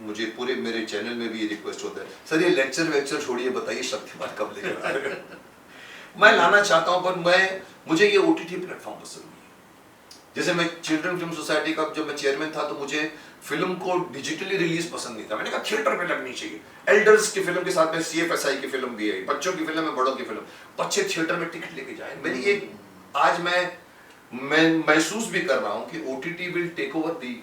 मुझे पूरे मेरे चैनल में भी ये रिक्वेस्ट होता है, सर ये लेक्चर छोड़िए, बताइए शक्तिमान कब लेकर आएगा। मैं लाना चाहता हूँ पर मुझे ये OTT प्लेटफॉर्म पसंद नहीं है। जैसे मैं चिल्ड्रन फिल्म सोसाइटी का जब मैं चेयरमैन था तो मुझे फिल्म को डिजिटली रिलीज पसंद नहीं था। मैंने कहा थिएटर पे लगनी चाहिए। एल्डर्स की फिल्म के साथ में CFSI की फिल्म भी है, बच्चों की फिल्म है, बड़ों की फिल्म, बच्चे थिएटर में टिकट लेके जाए। मेरी ये आज मैं महसूस भी कर रहा हूँ कि OTT will take over the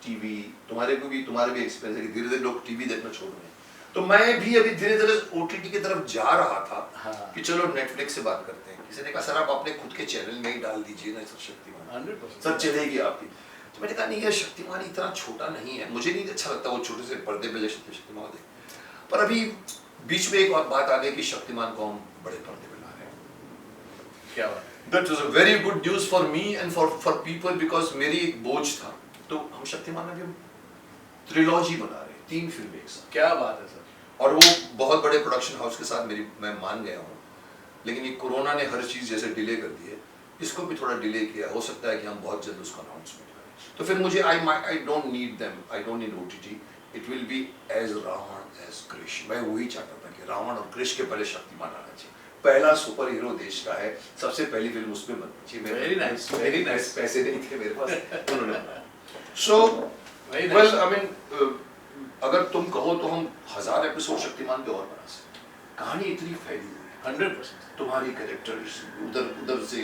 TV. तुम्हारे भी एक्सपीरियंस है कि धीरे धीरे लोग टीवी देखना छोड़ रहे हैं। तो मैं भी अभी धीरे धीरे OTT की तरफ जा रहा था। हाँ। कि चलो नेटफ्लिक्स से बात करते हैं। किसी ने कहा सर आप अपने खुद के चैनल में ही डाल दीजिए ना सर शक्तिमान, 100% सर चलेगी आपकी। तो मैंने कहा नहीं यार शक्तिमान इतना छोटा नहीं है, मुझे नहीं अच्छा लगता वो छोटे से पर्दे पे जैसे शक्तिमान देख। पर अभी बीच में एक बात आ गई कि शक्तिमान को हम बड़े पर्दे पे ला रहे हैं। क्या बात है। That was a very good news for me and for people because मेरी एक बोझ था, तो हम शक्तिमान में भी ट्रिलॉजी बना रहे हैं, 3 फिल्में एक साथ। क्या बात है सर। और वो बहुत बड़े प्रोडक्शन हाउस के साथ मैं मान गया हूँ, लेकिन ये कोरोना ने हर चीज़ जैसे डिले कर दी है, इसको भी थोड़ा डिले किया। हो सकता है कि हम बहुत जल्द उसका अनाउंसमेंट करें। तो फिर मुझे I don't need them, I don't need OTT, it will be as Ravan as Krishna. मैं वही चाहता था कि रावण और कृष्ण के पहले शक्तिमान आना चाहिए। पहला सुपर हीरो देश का है, सबसे पहली फिल्म उसमें बननी चाहिए। Very nice, very nice. पैसे नहीं थे मेरे पास, उन्होंने सो Very nice. Well I mean अगर तुम कहो तो हम 1000 एपिसोड शक्तिमान के और बना सकते हैं। कहानी इतनी फैली हुई है, 100%। तुम्हारी कैरेक्टर्स उधर से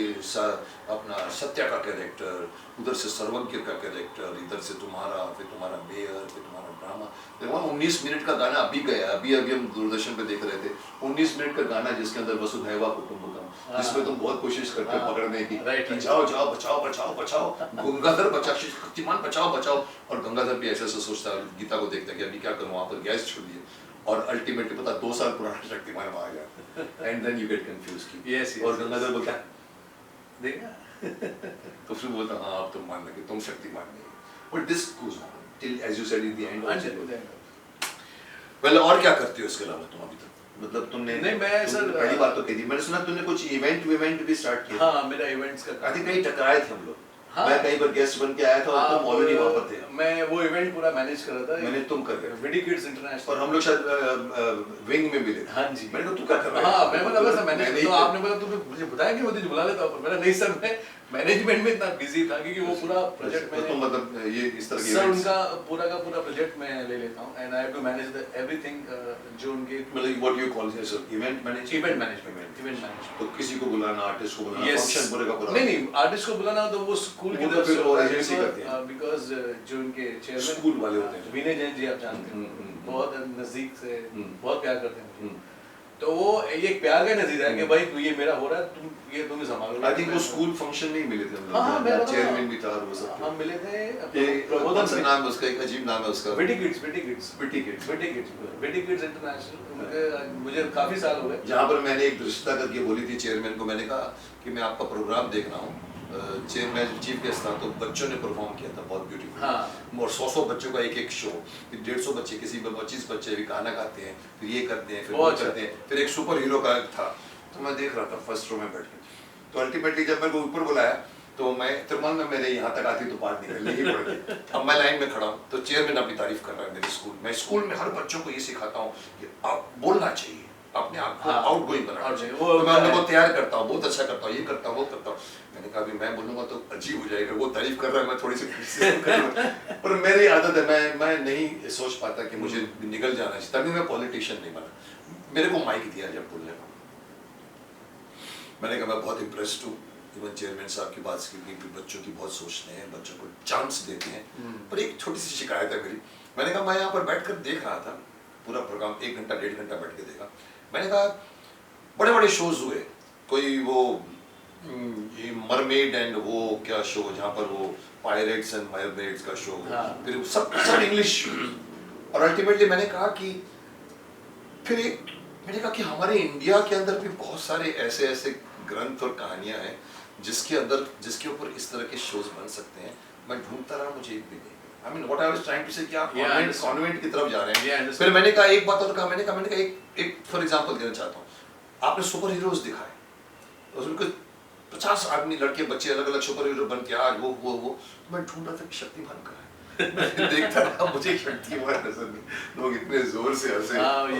अपना सत्या का कैरेक्टर, उधर से सर्वज्ञ का कैरेक्टर, इधर से तुम्हारा, फिर तुम्हारा मेयर, फिर तुम्हारा ड्रामा। 19 मिनट का गाना अभी गया, अभी हम दूरदर्शन पे देख रहे थे, 19 मिनट का गाना जिसके अंदर वसुधैव कुटुंबकम, जिसमें तुम बहुत कोशिश करते हो पकड़ने की कि जाओ जाओ बचाओ बचाओ बचाओ, गंगाधर बचाओ, शक्तिमान बचाओ बचाओ। और गंगाधर भी ऐसा सोचता है, गीता को देखता है कि अभी क्या करूँ, वहाँ पर गैस छोड़ दिए, और अल्टीमेटली पता 2 साल पुराना शक्तिमान आ गया, and then you get confuse की। Yes, yes, और yes. गंगाधर बोलता है, देखा। तो फिर बोलता हाँ अब तुम मान लगे तुम शक्तिमान नहीं, but this goes on till as you said in the end. Well और क्या करते हो इसके अलावा तुम अभी तक? मतलब तुमने नहीं, मैं सर पहली बात तो कह दी, मैंने सुना तुमने कुछ इवेंट भी स्टार्ट किया। हाँ, मेरा इवेंट्स का आई थिंक कहीं टकराए थे हम लोग। हाँ। मैं कहीं पर गेस्ट बन के आया था और तुम ऑलरेडी वहां पर थे। मैं वो इवेंट पूरा मैनेज कर रहा था। मैंने तुम कर रहे थे। विडी किड्स इंटरनेशनल। और हम लोग शायद विंग में मिले। हाँ जी। मैंने कहा तू क्या कर रहा है? हाँ, मैं बोला बस मैनेज, मैंने तो ही- आपने बोला तुम्हें मुझे बताया कि वो दिन बुला लेता हूँ, मैंने नहीं सर मैं मैनेजमेंट में इतना बिजी था क्योंकि वो पूरा प्रोजेक्ट तो तुम मतलब ये इस तरह के सर events- उनका पूरा का पूरा प्रोजेक्ट मैं ले लेता हूँ and I have to manage the everything जो उनके मतलब what you call this event management. Event management तो किसी को बुलाना, आर्टिस्ट को बुलाना, Yes. फंक्शन पूरे का पूरा। नहीं आर्टिस्ट को बुलाना तो वो स्कूल की वो तो तरफ फिर से वो होता है, agency करते हैं। बिकॉज जो उनके चेयरमैन स्कूल वाले होते हैं। विनय जैन जी आप जानते हैं, बहुत नजदीक से बहुत प्यार करते हैं मुझे। हम्म। तो वो ये प्यार का नजदीर है कि भाई तू ये मेरा हो रहा है, तुम ही संभालो। आई थिंक वो स्कूल फंक्शन में ही मिले थे हम हाँ, हाँ, लोग। मैं चेयरमैन भी था और वो सब। हम मिले थे ये कौन सा नाम है उसका? एक अजीब नाम है उसका। विडी किड्स इंटरनेशनल। मुझे काफी साल हो गए। जहाँ पर मैंने एक दृश्यता करके बोली थी चेयरमैन को, मैंने कहा कि मैं आपका प्रोग्राम देख रहा हूँ, चेयरमैन चीफ गेस्ट था, तो बच्चों ने परफॉर्म किया था बहुत ब्यूटीफुल। हाँ। और 100 बच्चों का एक शो, फिर 150 बच्चे, किसी में 25 बच्चे भी गाना गाते हैं, फिर ये करते हैं, फिर वो बहुत अच्छा। करते हैं, फिर एक सुपर हीरो का था। तो मैं देख रहा था फर्स्ट रो में बैठ के। तो अल्टीमेटली जब मेरे को ऊपर बुलाया तो मैं तिरुमल में मेरे यहाँ तक आती तो बात निकलनी ही पड़ती। अब मैं लाइन में खड़ा हूँ तो चेयरमैन अपनी तारीफ कर रहा है मेरे स्कूल। मैं स्कूल में हर बच्चों को ये सिखाता हूँ कि आप बोलना चाहिए, अपने आप को हाँ, आउटगोइंग बनाना चाहिए। वो तो मैं उन लोगों को तैयार करता हूँ, बहुत अच्छा करता हूँ, ये करता हूँ, वो करता हूँ। मैंने कहा अभी मैं बोलूँगा तो अजीब हो जाएगा, वो तारीफ कर रहा है, मैं थोड़ी सी criticism करूँगा। पर मेरी आदत है, मैं नहीं सोच पाता कि मुझे निकल जाना चाहिए, तभी मैं पॉलिटिशियन नहीं बना। मेरे को माइक दिया जब बोलने को, मैंने कहा मैं बहुत इम्प्रेस्ड हूँ इवन चेयरमैन साहब की बात की कि बच्चों की बहुत सोचते हैं, बच्चों को चांस देते हैं। पर एक छोटी सी शिकायत है मेरी। मैंने कहा मैं यहाँ पर बैठकर देख रहा था पूरा प्रोग्राम, 1 घंटा 1.5 घंटा बैठ के देखा। मैंने कहा बड़े बड़े शोज हुए, कोई वो ये मरमेड एंड वो क्या शो जहाँ पर वो पायरेट्स एंड मरमेड्स का शो, हाँ। फिर सब इंग्लिश। और अल्टीमेटली मैंने कहा कि फिर एक मैंने कहा कि हमारे इंडिया के अंदर भी बहुत सारे ऐसे ग्रंथ और कहानियां हैं जिसके ऊपर इस तरह के शोज बन सकते हैं। मैं ढूंढता रहा, मुझे एक भी नहीं। I mean what I was trying to say कि आप कॉन्वेंट की तरफ जा रहे हैं। फिर मैंने कहा एक बात और कहा, मैंने कहा एक फॉर एग्जांपल देना चाहता हूँ। आपने सुपर हीरोज दिखाए, उसमें 50 आदमी, लड़के बच्चे अलग अलग सुपर हीरो बन के आज वो तो मैं ढूंढ रहा था कि शक्तिमान कहाँ है। मैं देखता रहा, मुझे शक्तिमान नजर नहीं। लोग इतने जोर से हंसे,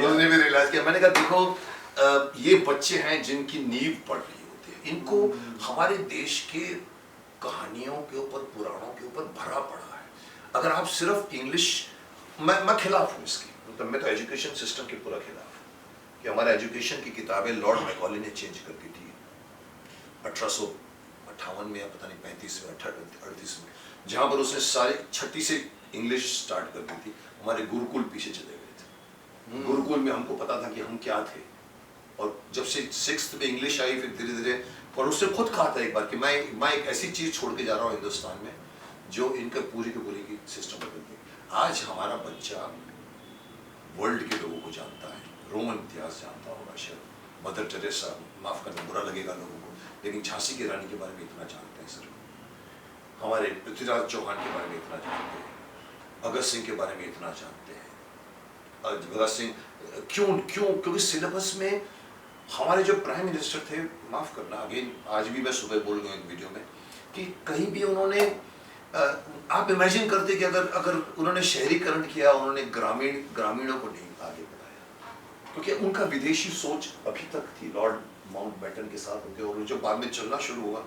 उसने भी रियलाइज किया। मैंने कहा देखो ये बच्चे हैं जिनकी नींव पड़ रही होती है, इनको हमारे देश के कहानियों के ऊपर, पुराणों के ऊपर भरा पड़ा है। अगर आप सिर्फ इंग्लिश, मैं खिलाफ हूँ इसकी, मतलब मैं तो एजुकेशन सिस्टम के पूरा खिलाफ हूँ कि हमारा एजुकेशन की किताबें लॉर्ड मैकॉले ने चेंज कर दी थी 1858 में या पता नहीं 35 में 38 में, जहाँ पर उसने सारे 6ठी से इंग्लिश स्टार्ट कर दी थी। हमारे गुरुकुल पीछे चले गए थे। गुरुकुल में हमको पता था कि हम क्या थे, और जब से 6th में इंग्लिश आई फिर धीरे धीरे, और उसने खुद कहा था एक बार कि मैं एक ऐसी चीज छोड़ के जा रहा हूँ हिंदुस्तान में जो इनका पूरी की सिस्टम बदल दी। आज हमारा बच्चा वर्ल्ड के लोगों को जानता है, रोमन इतिहास जानता होगा शायद, मदर टेरेसा, माफ करना बुरा लगेगा लोगों को, लेकिन झांसी की रानी के बारे में इतना जानते हैं सर, हमारे पृथ्वीराज चौहान के बारे में इतना जानते हैं, भगत सिंह के बारे में इतना जानते हैं। भगत सिंह क्योंकि सिलेबस में हमारे जो प्राइम मिनिस्टर थे, माफ करना अगेन आज भी मैं सुबह बोल गया एक वीडियो में कि कहीं भी उन्होंने आप इमेजिन करते कि अगर उन्होंने शहरीकरण किया, उन्होंने ग्रामीणों को नहीं आगे बढ़ाया, क्योंकि उनका विदेशी सोच अभी तक थी लॉर्ड माउंटबेटन के साथ उनके, और जो बाद में चलना शुरू हुआ,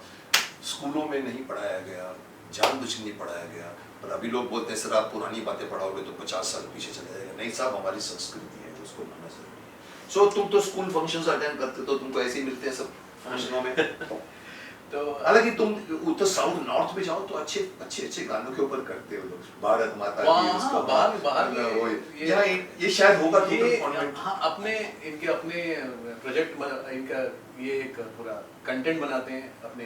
स्कूलों में नहीं पढ़ाया गया, जानबूझ नहीं पढ़ाया गया। पर अभी लोग बोलते हैं सर आप पुरानी बातें पढ़ाओगे तो 50 साल पीछे चले जाएगा। नहीं साहब, हमारी संस्कृति है, उसको मानना जरूरी है। सो तुम तो स्कूल फंक्शंस अटेंड करते तो तुमको ऐसे ही मिलते हैं सब फंक्शनों में। तो हालांकि तुम उत्तर साउथ नॉर्थ में जाओ तो अच्छे गानों के ऊपर करते हो लोग, भारत माता की, उसका बाहर ये शायद होगा कि हाँ, अपने प्रोजेक्ट इनका ये एक पूरा कंटेंट बनाते हैं, अपने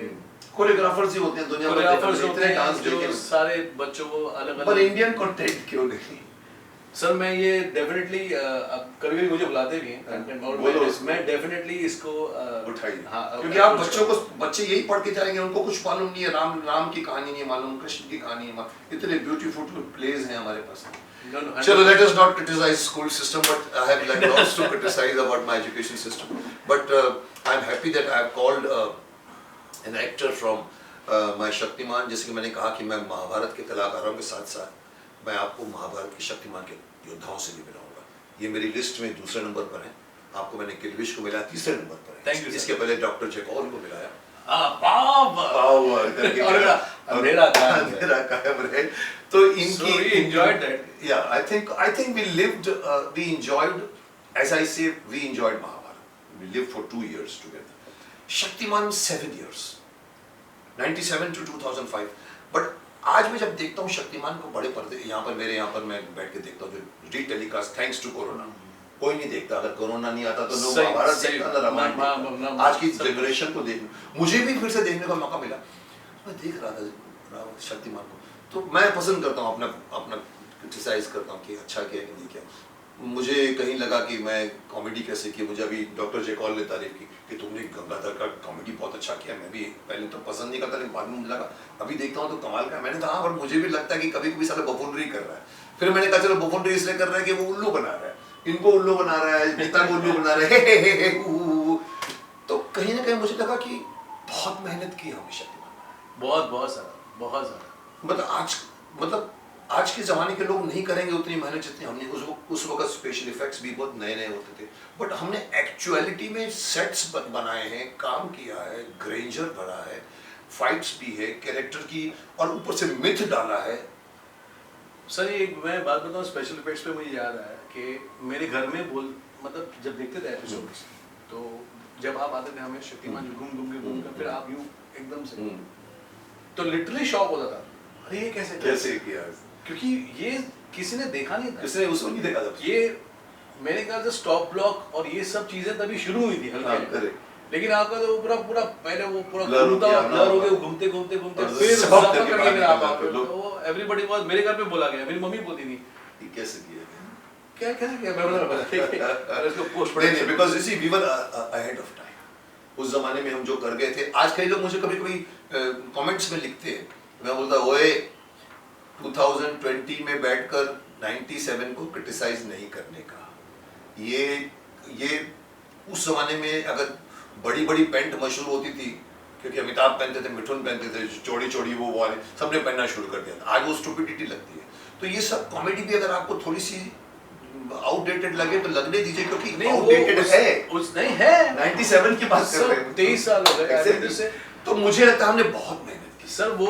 कोरियोग्राफर्स ही होते हैं दुनिया भर कोरियोग्राफर्स होते हैं डांस जो सारे बच्चों को अलग पर इंडियन कंटेंट क्यों नहीं? सर मैं ये डेफिनेटली कभी कभी मुझे बुलाते भी हैं कंटेंट, और मैं डेफिनेटली इसको उठाइए, हाँ, क्योंकि आप बच्चे यही पढ़ के जाएंगे, उनको कुछ मालूम नहीं है, राम की कहानी नहीं मालूम, कृष्ण की कहानी नहीं मालूम, इतने ब्यूटीफुल प्लेज हैं हमारे पास। Chalo, let us not criticize school system, but I have like lots to criticize about my education system. But I am happy that I have called an actor from my Shaktimaan. जैसे कि मैंने कहा कि मैं महाभारत के कलाकारों के साथ साथ मैं आपको महाभारत के शक्तिमान के योद्धाओं से भी मिलाऊंगा। ये मेरी लिस्ट में दूसरे नंबर पर है, आपको मैंने किल्विश को मिलाया तीसरे नंबर पर है। Thank you, इसके पहले डॉक्टर जैकॉल को मिलाया। अंधेरा कायम रहे। तो इनकी we enjoyed that. Yeah, I think we lived, we enjoyed, as I say, we enjoyed Mahabharata. We lived for 2 years together. Shaktiman 7 years, 97 to 2005. But आज मैं जब देखता हूँ शक्तिमान को बड़े पर्दे, मेरे यहाँ पर मैं बैठ के देखता हूँ जो रीटेलीकास्ट, थैंक्स टू कोरोना, कोई नहीं देखता। अगर कोरोना नहीं आता तो लोग महाभारत देखता, ना रामायण देखता। आज की जनरेशन को देख, मुझे भी फिर से देखने का मौका मिला, मैं देख रहा था शक्तिमान को, तो मैं पसंद करता हूँ अपना क्रिटिसाइज करता हूँ कि अच्छा किया कि नहीं किया। मुझे कहीं लगा कि मैं कॉमेडी कैसे की, मुझे अभी डॉक्टर जैकॉल ने तारीफ की कि तुमने गंगाधर का कॉमेडी बहुत अच्छा किया। मैं भी पहले तो पसंद नहीं करता, लेकिन बाद में मुझे लगा, अभी देखता हूँ तो कमाल का। मैंने कहा पर मुझे भी लगता है कि कभी कभी साला बफूनरी कर रहा है। फिर मैंने कहा चलो बफूनरी इसलिए कर रहा है कि वो उल्लू बना रहा है, इनको उल्लू बना रहा है, गीता को उल्लू बना रहा है। तो कहीं ना कहीं मुझे लगा कि बहुत मेहनत की हमने शक्तिमान, बहुत सारा मतलब आज के ज़माने के लोग नहीं करेंगे उतनी मेहनत जितनी हमने। उस वक्त स्पेशल इफेक्ट्स भी बहुत नए होते थे, बट हमने एक्चुअलिटी में सेट्स बनाए हैं, काम किया है, ग्रेंजर भरा है, फाइट्स भी है कैरेक्टर की, और ऊपर से मिथ डाला है। सर ये मैं बात बताऊँ स्पेशल इफेक्ट्स पे, मुझे याद आया कि मेरे घर में मतलब जब देखते थे एपिसोड्स, तो जब आप आते थे हमें शक्तिमान घूम कर फिर आप यूँ एकदम से, तो लिटरली शॉक होता था, अरे ये कैसे किया, क्योंकि ये किसी ने देखा नहीं था, किसने उसको नहीं देखा था। ये मेरे ख्याल से स्टॉप ब्लॉक और ये सब चीजें तभी शुरू हुई थी हल्के, लेकिन आपका तो पूरा पहले वो पूरा ब्लर हो गया, घूमते फिर तो एवरीबॉडी वाज, मेरे घर पे बोला गया, मेरी मम्मी बोलती थी ये कैसे किया, कैसे किया, मैं बता इसको पोस्ट नहीं, because you see we were ahead of time. उस जमाने में हम जो कर गए थे, आज कई लोग मुझे कभी कमेंट्स में लिखते हैं, मैं बोलता ओए 2020 में बैठकर 97 को क्रिटिसाइज नहीं करने का। ये उस जमाने में अगर बड़ी पैंट मशहूर होती थी, क्योंकि अमिताभ पहनते थे, मिठुन पहनते थे, चौड़ी वो वाले सबने पहनना शुरू कर दिया था, आज वो स्टुपिडिटी लगती है। तो ये सब कॉमेडी भी अगर आपको थोड़ी सी आउटडेटेड लगे तो लगने दीजिए, क्योंकि आउटडेटेड है 97 की बात कर रहे हैं, 23 साल हो गए। तो मुझे लगता है हमने बहुत मेहनत की सर। वो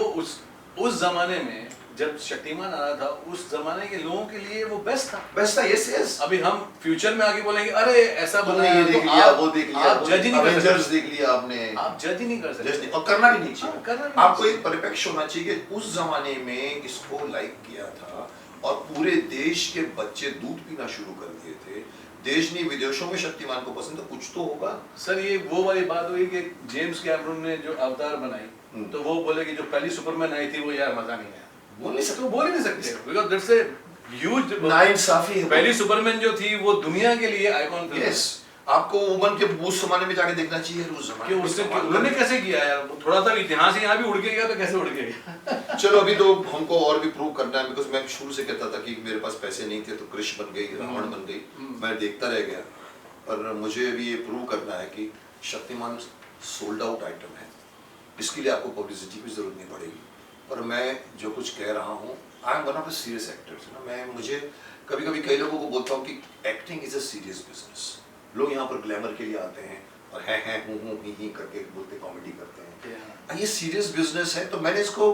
उस जमाने में जब शक्तिमान आ रहा था, उस जमाने के लोगों के लिए वो बेस्ट था। यस। अभी हम फ्यूचर में आगे बोलेंगे अरे ऐसा बनाया, ये देख लिया, वो देख लिया, आप जज ही नहीं कर सकते, देख लिया आपने, आप जज ही नहीं कर सकते, और करना भी नहीं चाहिए। आपको एक परिप्रेक्ष्य होना चाहिए कि उस जमाने में इसको लाइक किया था और पूरे देश के बच्चे दूध पीना शुरू कर दिए थे। देश नहीं विदेशों में शक्तिमान को पसंद है, कुछ तो होगा। सर ये वो वाली बात हुई कि जेम्स कैमरून ने जो अवतार बनाई, तो वो बोले कि जो पहली सुपरमैन आई थी वो यार मजा नहीं आया, बोल नहीं सकते। तो बोल ही नहीं सकते बिकॉज़ दैट्स ए ह्यूज नाइंसाफी है। पहली सुपरमैन जो थी वो दुनिया के लिए आइकॉन फिल्म यस, आपको वुमन के उस जमाने में जाके देखना चाहिए, उस जमाने कि में उसने कमाल उन्होंने कर- कैसे किया यार, थोड़ा सा इतिहास यहाँ भी उड़ के गया तो कैसे उड़ के गया। चलो अभी तो हमको और भी प्रूव करना है, बिकॉज मैं शुरू से कहता था कि मेरे पास पैसे नहीं थे तो कृष्ण बन गई, रावण बन गई, मैं देखता रह गया। और मुझे भी ये प्रूव करना है कि शक्तिमान सोल्ड आउट आइटम है, इसके लिए आपको पब्लिसिटी की जरूरत नहीं पड़ेगी। और मैं जो कुछ कह रहा हूँ, I am one of the serious actors ना। मैं मुझे कभी कभी कई लोगों को बोलता हूँ कि acting is a serious business. लोग यहाँ पर ग्लैमर के लिए आते हैं और हैं हूँ ही करके बोलते कॉमेडी करते हैं। ये सीरियस बिजनेस है, तो मैंने इसको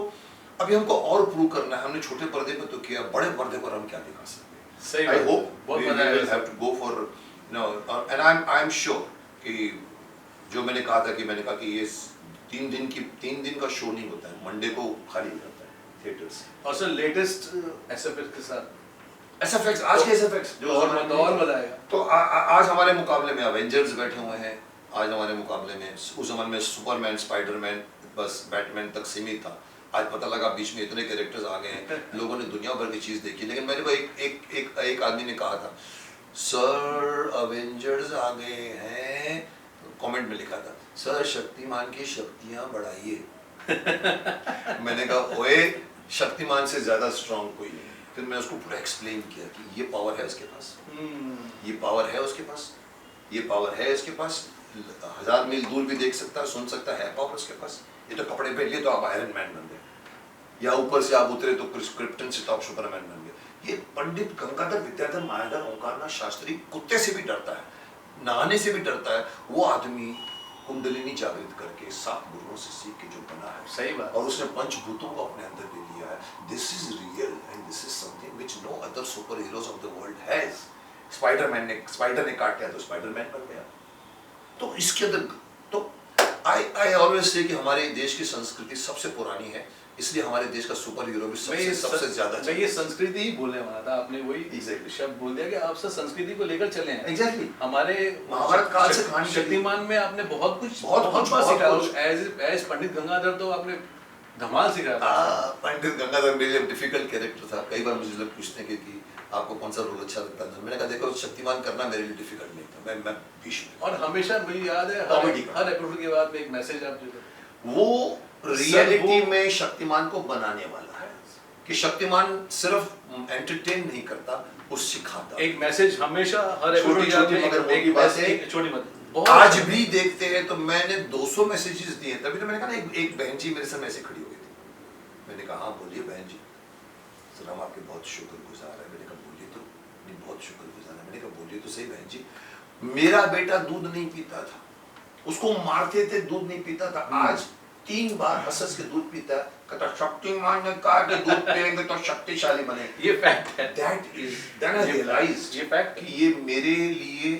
अभी हमको और प्रूव करना है। हमने छोटे पर्दे पर तो किया, बड़े पर्दे पर हम क्या दिखा सकते हैं। सही आई बात, होप बहुत we मजा will आया। have to go for, you know, and I'm sure कि जो मैंने कहा था कि मैंने कहा कि ये 3 दिन का शो नहीं होता है, मंडे को खाली हो जाता है थिएटर्स। और सर लेटेस्ट एसएफएक्स के साथ SFX, आज के SFX जो और मजा आएगा। तो आज हमारे मुकाबले में अवेंजर्स बैठे हुए हैं। आज हमारे मुकाबले में उस जमाने में सुपरमैन, स्पाइडरमैन, बस बैटमैन तक सीमित था। आज पता लगा बीच में इतने कैरेक्टर्स आ गए हैं, लोगों ने दुनिया भर की चीज देखी। लेकिन मेरे को एक आदमी ने कहा था, सर अवेंजर्स आ गए हैं, कमेंट में लिखा था, सर शक्तिमान की शक्तियां बढ़ाइए। मैंने कहा ओए, शक्तिमान से ज्यादा स्ट्रांग कोई नहीं। फिर मैं उसको पूरा एक्सप्लेन किया कि ये पावर है उसके पास, ये पावर है उसके पास, ये पावर है उसके पास, 1000 मील दूर भी देख सकता है, सुन सकता है, पावर उसके पास। ये तो कपड़े पहन लिए तो आप आयरन मैन बन गए, या ऊपर से आप उतरे तो क्रिप्टन से तो आप सुपरमैन बन गए। ये पंडित गंगाधर विद्याधर मायाधर ओंकारनाथ शास्त्री कुत्ते से भी डरता है, नहाने से भी डरता है। वो आदमी कुंडलिनी जागृत करके 7 गुरुओं से सीख के जो बना है, सही बात। और उसने पंचभूतों को अपने अंदर ले लिया है। This is real and this is something which no other super heroes of the world has. Spider ने काट लिया तो स्पाइडरमैन बन गया। तो इसके अंदर तो आई ऑलवेज से कि हमारे देश की संस्कृति सबसे पुरानी है, इसलिए हमारे देश का सुपर हीरो भी सबसे ज्यादा मैं ये संस्कृति ही बोलने वाला था, आपने वही Exactly. शब्द बोल दिया कि आप सब संस्कृति को लेकर चले हैं। Exactly. हमारे महाभारत काल से कहानी शक्तिमान में आपने बहुत कुछ बहुत एज पंडित गंगाधर तो आपने धमाल सिखाया। पंडित गंगाधर मेरे लिए डिफिकल्ट कैरेक्टर था। कई बार मुझे लोग पूछते हैं कि आपको कौन सा रोल अच्छा लगता है, मैंने कहा देखो शक्तिमान करना मेरे लिए डिफिकल्ट नहीं था, मैं भीष्म। और हमेशा मुझे याद है Comedy का। हर एपिसोड के बाद में एक मैसेज आप जो वो रियलिटी में शक्तिमान को बनाने वाला है कि शक्तिमान सिर्फ एंटरटेन नहीं करता, वो सिखाता। एक मैसेज हमेशा हर एपिसोड छोटी के बाद छोटी में मगर एक मोटी बातें एक छोटी मत आज भी देखते हैं। तो मैंने 200 मैसेजेस दिए, तभी तो मैंने कहा ना एक बहन जी मेरे सामने ऐसे खड़ी हो गई थी। मैंने कहा हाँ बोलिए बहन जी, सर हम आपके बहुत शुक्रगुजार है। मैंने कहा बोलिए तो, नहीं बहुत शुक्रगुजार है। मैंने कहा बोलिए तो सही बहन जी, मेरा बेटा दूध नहीं पीता था, उसको मारते थे, दूध नहीं पीता था, आज 3 बार हंस के दूध पीता है। कहता शक्तिमान ने कहा कि दूध पिएंगे तो शक्तिशाली बने। ये फैक्ट है। Then I realized ये फैक्ट कि ये मेरे लिए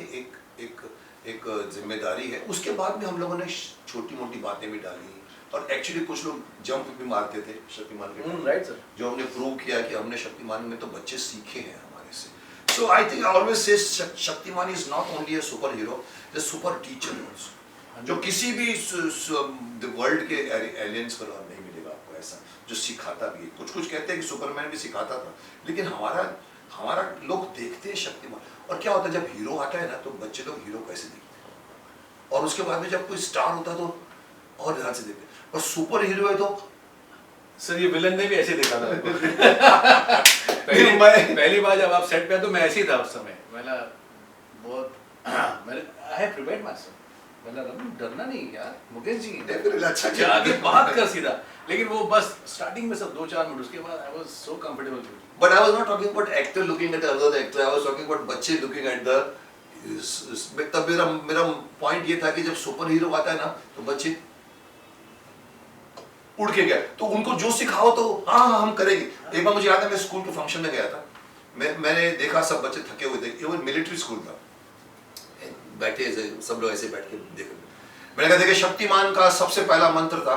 एक जिम्मेदारी है। उसके बाद में हम लोगों ने छोटी मोटी बातें भी डाली, और एक्चुअली कुछ लोग जंप भी मारते थे शक्तिमान के time। Right sir. जो हमने प्रूव किया कि हमने शक्तिमान में तो बच्चे सीखे हैं हमारे से। सो I think I always say Shaktimaan is not only a super hero, the super teacher also, जो किसी भी द वर्ल्ड के एलियंस पर नहीं मिलेगा आपको ऐसा जो सिखाता भी है। कुछ कहते हैं कि सुपरमैन भी सिखाता था, लेकिन हमारा लोग देखते हैं शक्तिमान। और क्या होता है जब हीरो आता है ना, तो बच्चे लोग हीरो कैसे देखते हैं, और उसके बाद में जब कोई स्टार होता है तो और ध्यान से देखते हैं। और सुपर हीरो है तो सर ये विलन ने भी ऐसे देखा था। पहली बार जब आप सेट पे तो मैं ऐसे ही था उस समय। मैंने बहुत मैंने I have prepared my self. मैंने डरना नहीं यार, मुकेश जी डेफिनेटली अच्छा जाके बात कर सीधा। लेकिन वो बस स्टार्टिंग में सब 2-4 मिनट, उसके बाद I was so comfortable. But I was not talking about actor looking at the other actor. I was talking about बच्चे looking at the तब मेरा पॉइंट ये था कि जब सुपर हीरो आता है ना, तो बच्चे उड़ के गए, तो उनको जो सिखाओ तो हाँ हम करेंगे। एक बार मुझे याद है मैं स्कूल के फंक्शन में गया था, मैंने देखा सब बच्चे थके हुए थे, वो मिलिट्री स्कूल था, बैठे ऐसे सब लोग ऐसे बैठ के देख। मैंने कहा देखिए शक्तिमान का सबसे पहला मंत्र था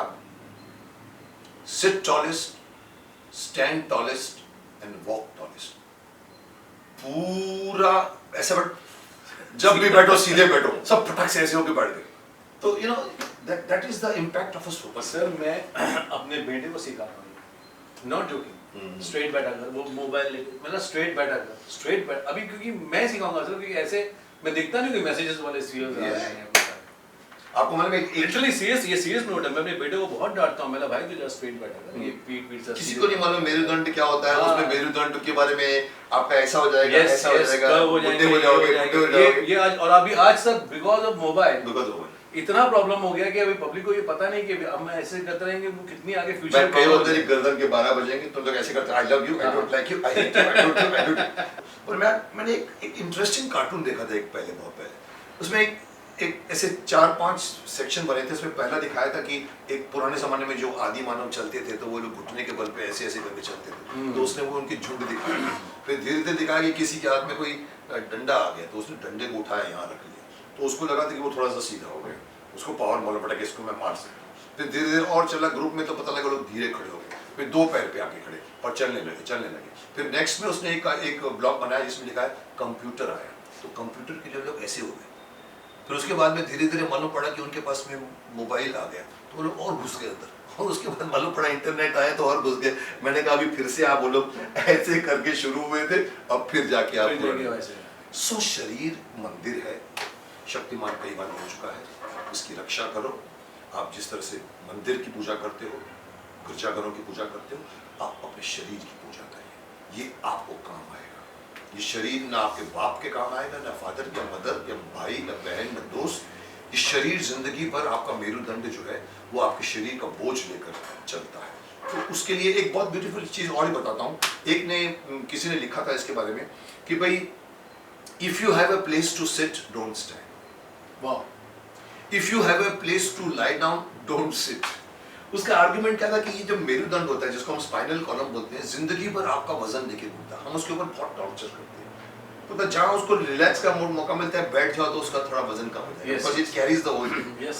sit tallest, stand tallest and walk tallest. पूरा ऐसे बैठ, जब भी बैठो सीधे बैठो, सब फटक से ऐसे होके बैठ गए। तो you know that is the impact of a super. Sir मैं अपने बेटे को सिखा रहा हूँ, नॉट जोकिंग, स्ट्रेट बैठा कर, वो मोबाइल लेके मतलब स्ट्रेट बैठा कर, स्ट्रेट बैठ अभी, क्योंकि मैं सिखाऊंगा सर, क्योंकि ऐसे मैं देखता नहीं कोई मैसेजेस वाले सीरियस आ रहे हैं। आपको मतलब लिटरली सीरियस, ये सीरियस नोट है। मैं अपने बेटे को बहुत डांटता हूँ, मेरा भाई तो जस्ट स्ट्रेट बैठा कर, ये पीठ से किसी को नहीं मालूम मेरुदंड क्या होता है, हाँ। उसमें मेरुदंड के बारे में आपका ऐसा हो जाएगा, यस ऐसा हो यस, जाएगा, कब हो बुड्ढे जाएंगे, हो जाओगे, बुड्ढे हो जाओगे। ये आज, और अभी आज सब बिकॉज ऑफ मोबाइल बिकॉज़ हो गए। इतना प्रॉब्लम हो गया कि अभी पब्लिक को ये पता नहीं कि अब मैं ऐसे करते रहेंगे वो कितनी आगे मैं फ्यूचर कई बार तेरी गर्दन के 12 बजेंगे, तुम लोग ऐसे करते I love you, I don't like you, I hate you, I don't you, I don't. और मैंने एक इंटरेस्टिंग कार्टून देखा था एक पहले, बहुत पहले। उसमें एक ऐसे 4-5 सेक्शन बने थे। उसमें पहला दिखाया था कि एक पुराने जमाने में जो आदि मानव चलते थे तो वो लोग घुटने के बल पे ऐसे ऐसे करके चलते थे, तो उसने वो उनकी झुंड दिखाई। फिर धीरे धीरे दिखाया कि किसी के हाथ में कोई डंडा आ गया, तो उसने डंडे को उठाया, यहाँ रख लिया, तो उसको लगा था कि वो थोड़ा सा सीधा हो गया, उसको पावर मालूम पड़ा कि इसको मैं मार सकता हूँ। फिर धीरे धीरे और चला ग्रुप में, तो पता लगा लोग धीरे खड़े हो गए, फिर 2 पैर पे आके खड़े और चलने लगे। फिर नेक्स्ट में उसने एक ब्लॉक बनाया जिसमें लिखा है कंप्यूटर आया, तो कंप्यूटर के लिए लोग ऐसे हो गए। फिर उसके बाद में धीरे धीरे मालूम पड़ा कि उनके पास में मोबाइल आ गया, तो वो लोग और घुस गए अंदर, और उसके बाद मालूम पड़ा इंटरनेट आया तो और घुस गए। मैंने कहा अभी फिर से आप वो लोग ऐसे करके शुरू हुए थे, अब फिर जाके आप सो शरीर मंदिर है, शक्तिमान कई बार हो चुका है, इसकी रक्षा करो। आप जिस तरह से मंदिर की पूजा करते हो, गिरजाघरों की पूजा करते हो, आप अपने शरीर की पूजा करिए, ये आपको काम आएगा। ये शरीर ना आपके बाप के काम आएगा, ना फादर या मदर या भाई ना बहन ना दोस्त। ये शरीर जिंदगी भर आपका मेरुदंड जो है वो आपके शरीर का बोझ लेकर चलता है। तो उसके लिए एक बहुत ब्यूटीफुल चीज और ही बताता हूँ। एक ने किसी ने लिखा था इसके बारे में कि भाई if you have a place to sit don't stand, वाह, if you have a place to lie down don't sit. उसका आर्गुमेंट क्या था कि ये जो मेरुदंड होता है, जिसको हम स्पाइनल कॉलम बोलते हैं, जिंदगी भर आपका वजन लेके घूमता है, हम उसके ऊपर बहुत टॉर्चर करते हैं। तो जहाँ उसको रिलैक्स का मौका मिलता है, बैठ जाओ तो उसका थोड़ा वजन कम हो जाएगा, because it carries the whole.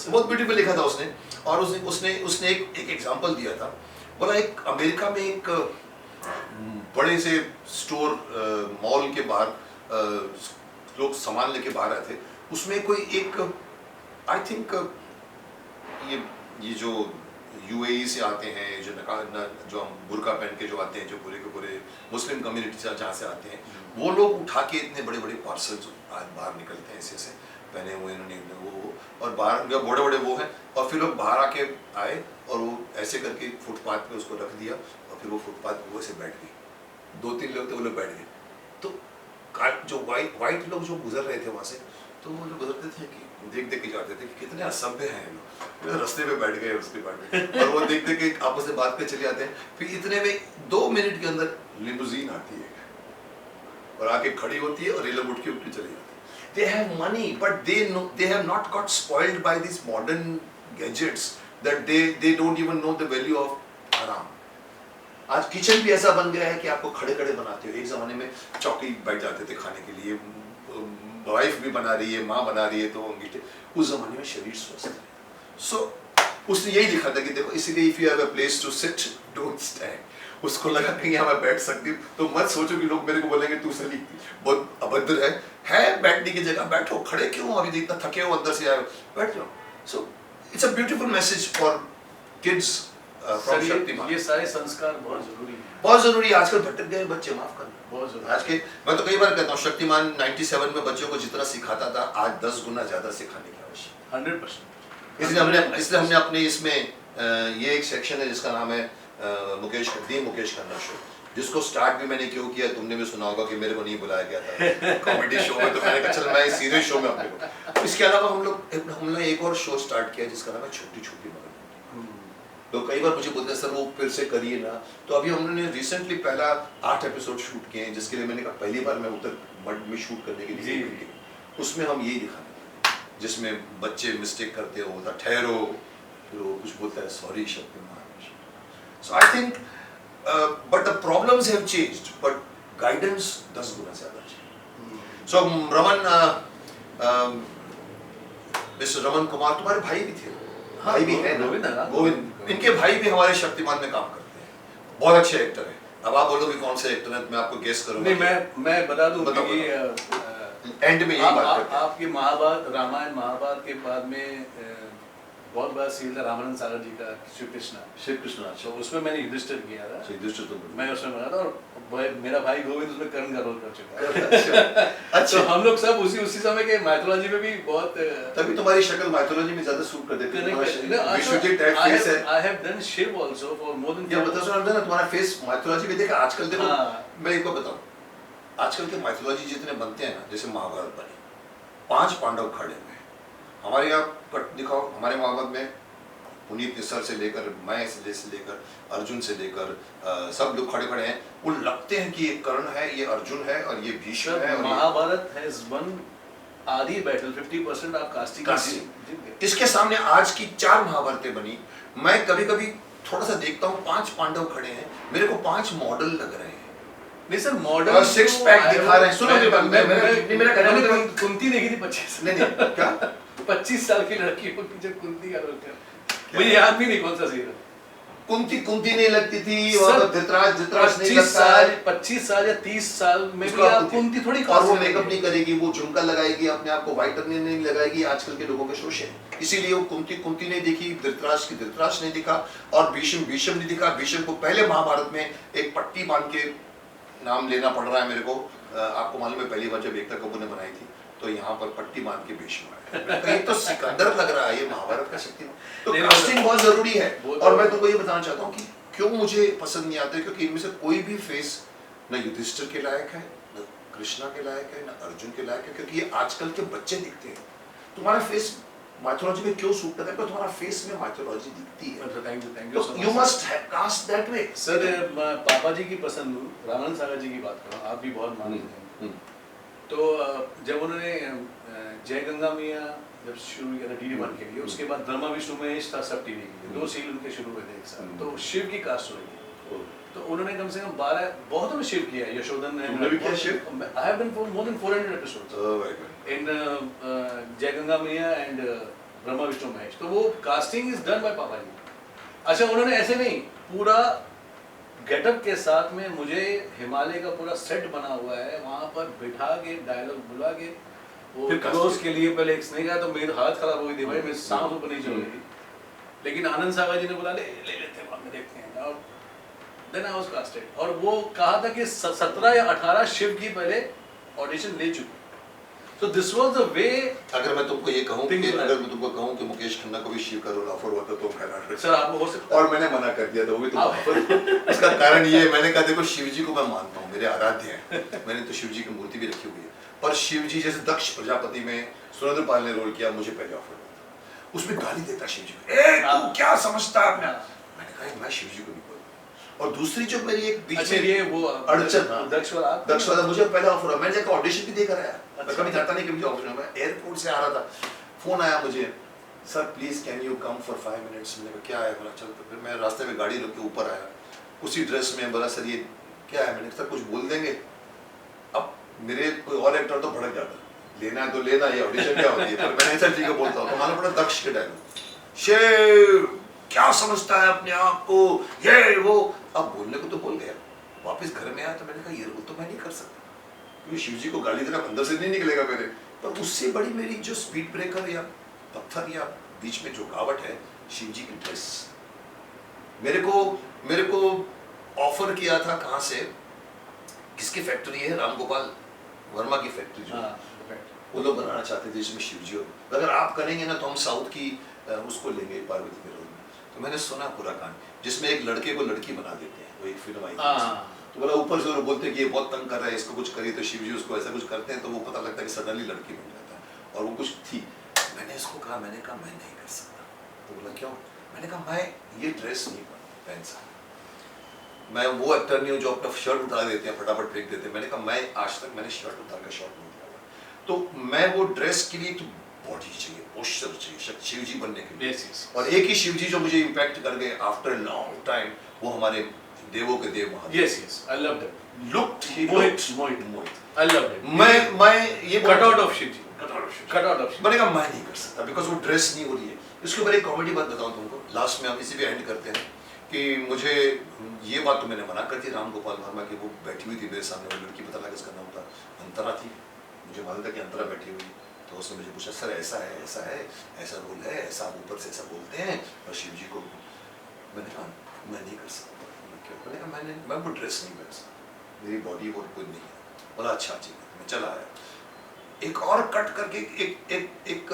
बहुत ब्यूटीफुल लिखा था उसने। और उसने एक एग्जांपल दिया था, बोला एक अमेरिका में एक बड़े से स्टोर मॉल के बाहर लोग सामान लेके बाहर आए थे, उसमें कोई एक आई थिंक ये जो यूएई से आते हैं, जो हम बुर्का पहन के जो आते हैं, जो पूरे के पूरे मुस्लिम कम्युनिटी से जहाँ से आते हैं, वो लोग उठा के इतने बड़े बड़े पार्सल्स आज बाहर निकलते हैं, ऐसे पहने हुए इन्होंने वो, और बाहर उनके बड़े बड़े वो हैं, और फिर लोग बाहर आके आए और वो ऐसे करके फुटपाथ पे उसको रख दिया, और फिर वो फुटपाथ पे वो ऐसे बैठ गए। 2-3 लोग थे, वो लोग बैठ गए। तो जो वाइट लोग जो गुजर रहे थे वहाँ से, तो वो लोग गुजरते थे कि देख के जाते थे कि कितने असभ्य हैं लोग, रास्ते पे बैठ गए उसके बाद और वो देखते कि आपस में बात पे चले आते हैं। फिर इतने में 2 मिनट के अंदर लिमोजीन आती है और आके खड़ी होती है, और ये लोग उठ के चले जाते हैं। They have money, but they have not got spoiled by these modern gadgets that they don't even know the value of आराम। आज किचन भी ऐसा बन गया है कि आपको खड़े खड़े बनाते हो। एक जमाने में चौकी बैठ जाते थे खाने के लिए, वाइफ भी बना रही है, माँ बना रही है, तो अंगीठे। उस जमाने में शरीर स्वस्थ है। सो उसने यही लिखा था कि देखो, इसीलिए if you have a place to sit don't stand. उसको लगा कि यहाँ मैं बैठ सकती हूँ, तो मत सोचो कि लोग मेरे को बोलेंगे तू सली बहुत अभद्र है बैठने की जगह बैठो, खड़े क्यों अभी जितना थके हो अंदर से आए हो, बैठ जाओ। So it's a beautiful message for kids from Shaktimaan. ये सारे संस्कार बहुत जरूरी हैं, बहुत जरूरी है। आजकल भटक गए बच्चे, माफ करना, बहुत जरूरी। आज के मैं तो कई बार कहता हूँ, शक्तिमान 97 में बच्चों को जितना सिखाता था, आज 10 गुना ज्यादा सिखाने की आवश्यकता 100%। इसलिए हमने अपने इसमें ये एक सेक्शन है जिसका नाम है मुकेश खन्ना शो, जिसको स्टार्ट भी मैंने क्यों किया, तुमने भी सुना होगा कि मेरे को नहीं बुलाया गया था कॉमेडी शो में, तो मैंने कहा चल मैं सीरियस शो में अपने को। इसके अलावा हमने एक और शो स्टार्ट किया जिसका नाम है छोटी छोटी मगर। तो कई बार मुझे बोलते हैं सर वो फिर से करिए ना, तो अभी हमने रिसेंटली पहला 8 एपिसोड शूट किए हैं, जिसके लिए मैंने कहा पहली बार मैं उधर मड में शूट करने के लिए, उसमें हम यही दिखाने, जिसमें बच्चे मिस्टेक करते हो, होता ठहरो, फिर वो कुछ बोलता है sorry Shaktimaan. So I think but the problems have changed, but guidance 10 गुना ज्यादा चाहिए। सो रमन, मिस्टर रमन कुमार, तुम्हारे भाई भी थे, भाई भी है ना, गोविंद, इनके भाई भी हमारे शक्तिमान में काम करते हैं, बहुत अच्छे एक्टर हैं। अब आप बोलोगे कौन से एक्टर हैं, मैं आपको गेस करूंगा। नहीं, मैं बता दूं कि एंड में यही बात करते हैं। आपकी महाभारत, रामायण महाभारत के बाद में बहुत बड़ा सील था रामानंद सागर जी का श्री कृष्णा, श्री कृष्ण तो अच्छा उसमें मैंने युधिष्ठिर किया था, युधिष्ठिर तुम मैं उसमें बना था, और मेरा भाई गोविंद उसमें कर्ण का रोल कर चुका है। अच्छा तो हम लोग सब उसी समय के माइथोलॉजी में भी बहुत तभी तुम्हारी शक्ल माइथोलॉजी में ज्यादा सूट कर देती है। तुम्हारा विश्वजीत टाइप फेस है। I have done Shiv also for more than ये बता सुना ना तुम्हारा फेस माइथोलॉजी में देखा आजकल देखो। हाँ। मैं एक बात बताऊं, आजकल के माइथोलॉजी जितने बनते हैं ना, जैसे महाभारत बने 5 पांडव खड़े हुए हैं, हमारे यहाँ कट दिखाओ, हमारे महाभारत में पुनीत निस्सर से लेकर मैं से लेकर अर्जुन से लेकर सब लोग खड़े खड़े हैं, वो लगते हैं कि ये कर्ण है, ये अर्जुन है और ये भीष्म है। और महाभारत हैज वन आधी बैटल 50% आप कास्टिंग। इसके सामने आज की 4 महाभारतें बनी, मैं कभी कभी थोड़ा सा देखता हूँ 5 पांडव खड़े हैं, मेरे को 5 मॉडल लग रहे हैं। नहीं सर, मॉडल 6 पैक दिखा रहे हैं। सुनो मेरा कहना कुंती देखी थी 25 नहीं क्या 25 साल की लड़की को पीछे कुंती का रोल कर, मुझे याद भी नहीं कौन सा सीन है। कुंती नहीं लगती थी और धृतराज नहीं लगता है। 25 साल या 30 साल में भी आप कुंती थोड़ी, और वो मेकअप नहीं करेगी, वो झुमका लगाएगी, अपने आप को व्हाइटनर नहीं लगाएगी, आजकल के लोगों के शोष है। इसीलिए वो कुंती नहीं दिखी, धृतराज नहीं दिखा, और भीष्म नहीं दिखा। भीष्म को पहले महाभारत में एक पट्टी बांध के नाम लेना पड़ रहा है मेरे को। आपको मालूम है पहली बार जब एकता कपूर ने बनाई थी तो यहाँ पर पट्टी बांध के भीष्म आया, ये तो सिकंदर लग रहा है, ये महाभारत का शक्तिमान। तो कास्टिंग बहुत जरूरी है। और मैं तुमको ये बताना चाहता हूँ कि क्यों मुझे पसंद नहीं आते, क्योंकि इनमें से कोई भी फेस न युधिष्ठिर के लायक है, न कृष्णा के लायक है, न अर्जुन के लायक है, क्योंकि ये आजकल के बच्चे दिखते हैं। तुम्हारा फेस माइथोलॉजी में क्यों सूट करता है, क्योंकि तुम्हारा फेस में माइथोलॉजी दिखती है। थैंक यू तो you must have cast that way. Sir पापा जी की पसंद हूँ, रामानंद सागर जी की बात करूँ, आप भी बहुत मानते हैं। तो जब उन्होंने जय गंगा मैया जब शुरू किया था DD1 के लिए, उसके बाद ब्रह्मा विष्णु महेश था सब टीवी के लिए, 2 सीरियल उनके शुरू हुए थे एक साथ, तो शिव की कास्ट हुई थी। तो उन्होंने कम से कम 12 बहुत में शिव किया है, यशोधन ने। तुमने भी किया Shiv? I have done for more than 400 episodes in जय गंगा मैया एंड ब्रह्मा विष्णु महेश। तो वो कास्टिंग इज डन बाय पापा जी। अच्छा, उन्होंने ऐसे नहीं, पूरा गेटअप के साथ में मुझे हिमालय का पूरा सेट बना हुआ है, वहां पर बिठा के डायलॉग बुला के वो क्लोज के लिए पहले एक स्नेक आया तो मेरी हालत खराब हो गई थी भाई, मेरी सांस ऊपर नहीं चल रही थी, लेकिन आनंद सागर जी ने बोला ले लेते हैं, बाद में देखते हैं, और देन आई वाज कास्टेड। और वो कहा था कि 17 या 18 शिव की पहले ऑडिशन ले चुके। So this was the way। अगर मैं तुमको ये कहूँ कि अगर मैं तुमको कहूँ कि मुकेश खन्ना को भी शिव का रोल ऑफर हुआ था तो मैं सर आपको हो सकता है, और मैंने मना कर दिया था, वो भी तो ऑफर। इसका कारण ये है, मैंने कहा देखो शिव जी को मैं मानता हूँ, मेरे आराध्य हैं, मैंने तो शिव जी की मूर्ति भी रखी हुई है, पर शिव जी जैसे दक्ष प्रजापति में सुरेंद्र पाल ने रोल किया, मुझे पहले ऑफर हुआ था। उसमें गाली देता शिव जी को, तू क्या समझता है अपने। मैंने कहा मैं शिव जी को नहीं बोलूँ। और दूसरी जो मेरी एक बीच में ये वो अड़चन, दक्ष वाला मुझे पहले ऑफर हुआ, मैंने जाकर ऑडिशन भी देकर आया। मैं कभी जाता नहीं कि मुझे ऑफर हुआ, मैं एयरपोर्ट से आ रहा था, फोन आया मुझे, sir please can you come for 5 minutes. मैंने कहा क्या है, बोला चल। तो फिर मैं रास्ते में गाड़ी रोक के ऊपर आया, उसी ड्रेस में, बोला सर ये क्या है। मैंने कहा सर कुछ बोल देंगे। अब मेरे कोई और एक्टर तो भड़क जाता, लेना है तो लेना, ये ऑडिशन क्या होती है। पर मैंने सर ठीक है बोलता हूँ, तो मालूम पड़ा दक्ष के डायलॉग, शेर क्या समझता है अपने आप को, ये वो। अब बोलने को तो बोल गया, वापस घर में आया तो मैंने कहा ये रोल तो मैं नहीं कर सकता, क्योंकि शिव जी को गाली देना अंदर से नहीं निकलेगा मेरे। पर उससे बड़ी मेरी जो स्पीड ब्रेकर या पत्थर या बीच में जो रुकावट है, शिव जी की ड्रेस। मेरे को ऑफर किया था, कहाँ से, किसकी फैक्ट्री है, रामगोपाल वर्मा की फैक्ट्री जो वो लोग बनाना चाहते थे जिसमें शिव जी हो। अगर आप करेंगे ना तो हम साउथ की उसको लेंगे पार्वती के रोल में। तो मैंने सुना पूरा कहानी, जिसमें एक लड़के को लड़की बना देते हैं, वो एक फिल्म आई थी, तो बोला ऊपर से वो बोलते हैं कि ये बहुत तंग कर रहा है, इसको कुछ करिए, तो शिव जी उसको ऐसा कुछ करते हैं, तो वो पता लगता है कि सडनली लड़की बन जाता है। और वो कुछ थी, मैंने इसको कहा, मैंने कहा मैं नहीं कर सकता। तो बोला क्यों। मैंने कहा मैं ये ड्रेस नहीं पहन सकता, मैं वो एक्टर नहीं हूँ जो अपना शर्ट उठा देते हैं फटाफट फेंक देते हैं। मैंने कहा मैं आज तक मैंने शर्ट उतार कर शॉट नहीं उतारा, तो मैं वो ड्रेस के लिए तो बॉडी चाहिए, पोस्चर चाहिए शिव जी बनने के लिए। और एक ही शिव जी जो मुझे इम्पैक्ट कर गए आफ्टर लॉन्ग टाइम, वो हमारे देवों के देव Mahadev. Yes I love that look Mohit I love that. मैं ये cut out of Shiv ji, cut out of. मैंने कहा मैं नहीं कर सकता, बिकॉज वो ड्रेस नहीं हो रही है। इसके ऊपर एक कॉमेडी बात बताऊं तुमको, लास्ट में हम इसी भी एंड करते हैं, कि मुझे ये बात तो मैंने मना कर दी रामगोपाल वर्मा की, वो बैठी हुई थी मेरे सामने, वो लड़की पता लगा इसका नाम था अंतरा थी, मुझे मालूम था कि अंतरा बैठी हुई, तो उसने मुझे पूछा सर ऐसा है ऐसा रोल है, ऐसा आप ऊपर से ऐसा बोलते हैं और शिव जी को। मैंने कहा मैं नहीं कर सकता। मैंने कहा मैं वो ड्रेस नहीं कर सकता, मेरी बॉडी वो कुछ नहीं है। बोला अच्छा ठीक है, मैं चला आया। एक और कट करके एक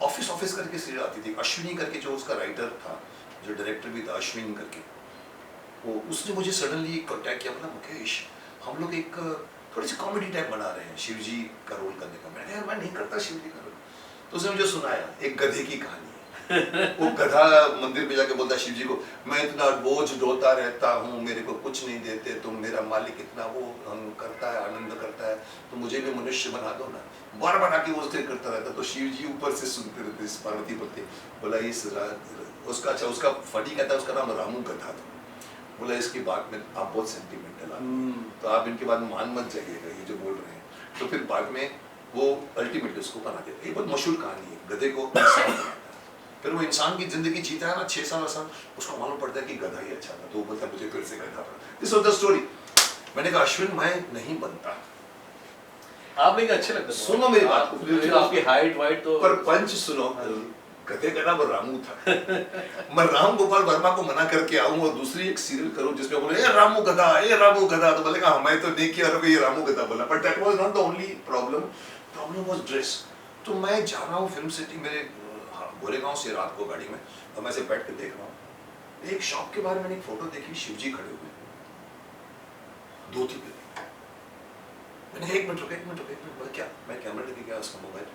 ऑफिस करके सीरियल आती थी, अश्विनी करके, जो उसका राइटर था, जो डायरेक्टर भी था, अश्विनी करके, वो उसने मुझे सडनली कॉन्टैक्ट किया। बोला मुकेश हम लोग एक थोड़ी सी कॉमेडी टाइप बना रहे हैं शिव जी का रोल करने का। मैंने यार मैं नहीं करता शिव जी का रोल। तो उसने मुझे सुनाया एक गधे की कहानी है। वो गधा मंदिर में जाके बोलता है शिव जी को, मैं इतना बोझ ढोता रहता हूँ, मेरे को कुछ नहीं देते तुम, मेरा मालिक इतना वो करता है, आनंद करता है, तो मुझे भी मनुष्य बना दो ना। बार बार आके वो उससे करता रहता। तो शिव जी ऊपर से सुनते रहते, पार्वती बोलते। बोला इस उसका अच्छा उसका फटी कहता है, उसका नाम रामू गधा था। बोला इसकी बात में आप बहुत सेंटिमेंटल आदमी, तो आप इनके बाद मान मत जाइएगा ये जो बोल रहे हैं। तो फिर बाद में वो अल्टीमेटली उसको बना देते। एक बहुत मशहूर कहानी है, गधे को इंसान बनाता है, फिर वो इंसान की जिंदगी जीता है ना 6 साल साल, उसको मालूम पड़ता है कि गधा ही अच्छा था, तो वो बोलता है मुझे फिर से गधा बना। This was the story. मैंने कहा अश्विन मैं नहीं बनता। आप लेकिन अच्छे लगते हैं। सुनो मेरी बात को, तो आपकी हाइट वाइट तो पर पंच सुनो, गधे का नाम रामू था। मैं राम गोपाल वर्मा को मना करके आऊं और दूसरी एक सीरियल करूं जिसमें बोले ए रामू गधा, ए रामू गधा, तो बोलेगा मैं तो नहीं किया, ये रामू गधा बोला। But that was not the only problem was dress. तो मैं जा रहा हूं फिल्म सिटी, मेरे गोरेगांव से रात को गाड़ी में, और मैं से बैठ के देख रहा हूं एक शॉप के बाहर मैंने एक फोटो देखी, शिव जी खड़े हुए धोती पे। मैंने एक मिनट बोला क्या? मैं कैमरा लेके गया उसका मोबाइल,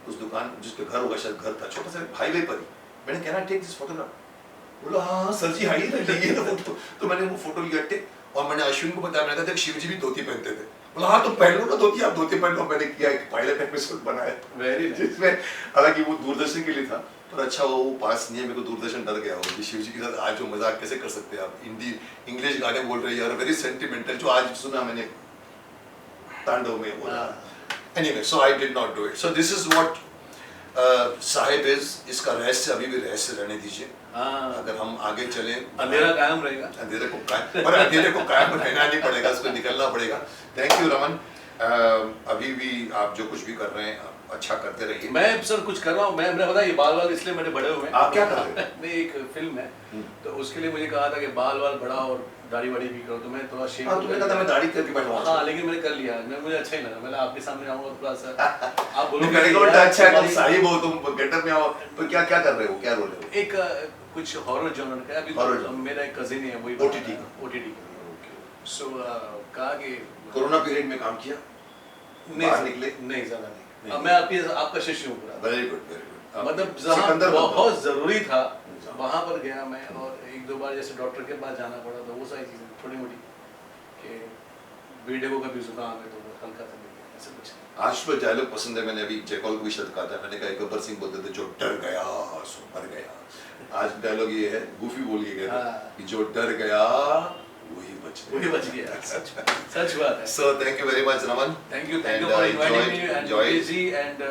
उस दुकान जिसके घर होगा, शायद घर था छोटा सा हाईवे पर ही। मैंने कहना टेक दिस फोटोग्राफ। बोला हाँ सर जी हाईवे पर लिए तो फोटो। तो मैंने वो फोटो लिया टेक, और मैंने अश्विन को बताया, मैंने कहा देख शिव जी भी धोती पहनते थे। बोला हाँ तो पहन लो ना धोती, आप धोती पहन लो। मैंने किया एक पायलट एपिसोड बनाया वेरी जिसमें, हालांकि वो दूरदर्शन के लिए था, पर अच्छा वो पास नहीं है, मेरे को दूरदर्शन डर गया हो कि शिव जी के साथ आज जो मजाक कैसे कर सकते हैं आप, हिंदी इंग्लिश गाने बोल रहे हैं यार, वेरी सेंटिमेंटल, जो आज सुना मैंने तांडव में बोला। Anyway so I did not do it. So this is what Sahib is. इसका रहस्य अभी भी रहस्य रहने दीजिए। अगर हम आगे चले अंधेरा कायम रहेगा, अंधेरे को कायम, पर अंधेरे को कायम रहना नहीं पड़ेगा, उसको निकलना पड़ेगा। Thank you Raman. अभी भी आप जो कुछ भी कर रहे हैं अच्छा करते रहिए। मैं सर कुछ कर रहा हूँ। मैंने बताया ये बाल वाल इसलिए मैंने बड़े हुए हैं। आप क्या कर रहे हैं? मैं एक फिल्म है तो उसके लिए मुझे कहा था कि बाल वाल बड़ा और दाढ़ी वाड़ी भी करो, तो मैं थोड़ा शेप। हाँ तुमने कहा था मैं दाढ़ी करके बैठा। हाँ लेकिन मैंने कर लिया, मैं मुझे अच्छा ही लगा। मैंने आपके सामने आऊंगा थोड़ा सा आप बोलो बोलोगे अच्छा है, तुम साहिब हो, तुम गेटअप में आओ, तो क्या क्या कर रहे हो, क्या रोल है? एक कुछ हॉरर जॉनर का। अभी Horror तो genre। मेरा एक कजिन है वही OTT। सो कहा कि कोरोना पीरियड में काम किया, बाहर निकले? नहीं ज्यादा नहीं। अब मैं आपका शिष्य हूँ पूरा। Very good very good. मतलब जहाँ बहुत जरूरी था वहां पर गया मैं, और एक दो बार जैसे डॉक्टर के पास जाना पड़ा, तो वो सारी चीजें छोटी मोटी कि बेटे को कभी जुकाम है तो वो हल्का सा ऐसा कुछ। आज तो डायलॉग पसंद है, मैंने अभी जयकौल को भी शब्द कहा था, मैंने कहा गब्बर सिंह बोलते थे जो डर गया सो मर गया। आज डायलॉग ये है, गूफी बोलिए गया कि जो डर गया वही बच गया। सच बात है। So thank you very much Raman. Thank you for inviting me and enjoy ji and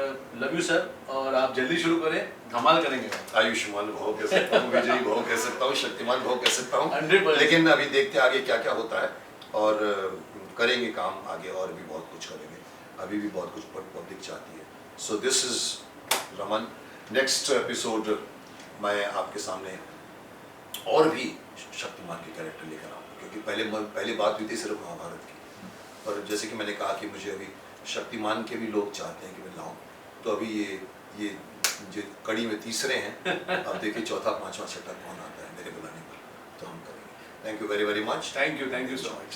love you sir। और आप जल्दी शुरू करें, धमाल करेंगे। आयुष्मान भाव कह सकता हूँ, विजयी भाव कह सकता हूँ, शक्तिमान भाव कह सकता हूँ, 100%। लेकिन अभी देखते हैं आगे क्या क्या होता है, और करेंगे काम आगे, और भी बहुत कुछ करेंगे। अभी भी बहुत कुछ पब्लिक चाहती है। So this is Raman. Next episode मैं आपके सामने और भी शक्तिमान के कैरेक्टर लेकर आऊँगा, क्योंकि पहले बात हुई थी सिर्फ महाभारत की, और जैसे कि मैंने कहा कि मुझे अभी शक्तिमान के भी लोग चाहते हैं कि मैं लाऊं, तो अभी ये जो कड़ी में तीसरे हैं, अब देखिए चौथा पांचवा छठा कौन आता है मेरे बुलाने पर, तो हम करेंगे। Thank you very very much. Thank you so much.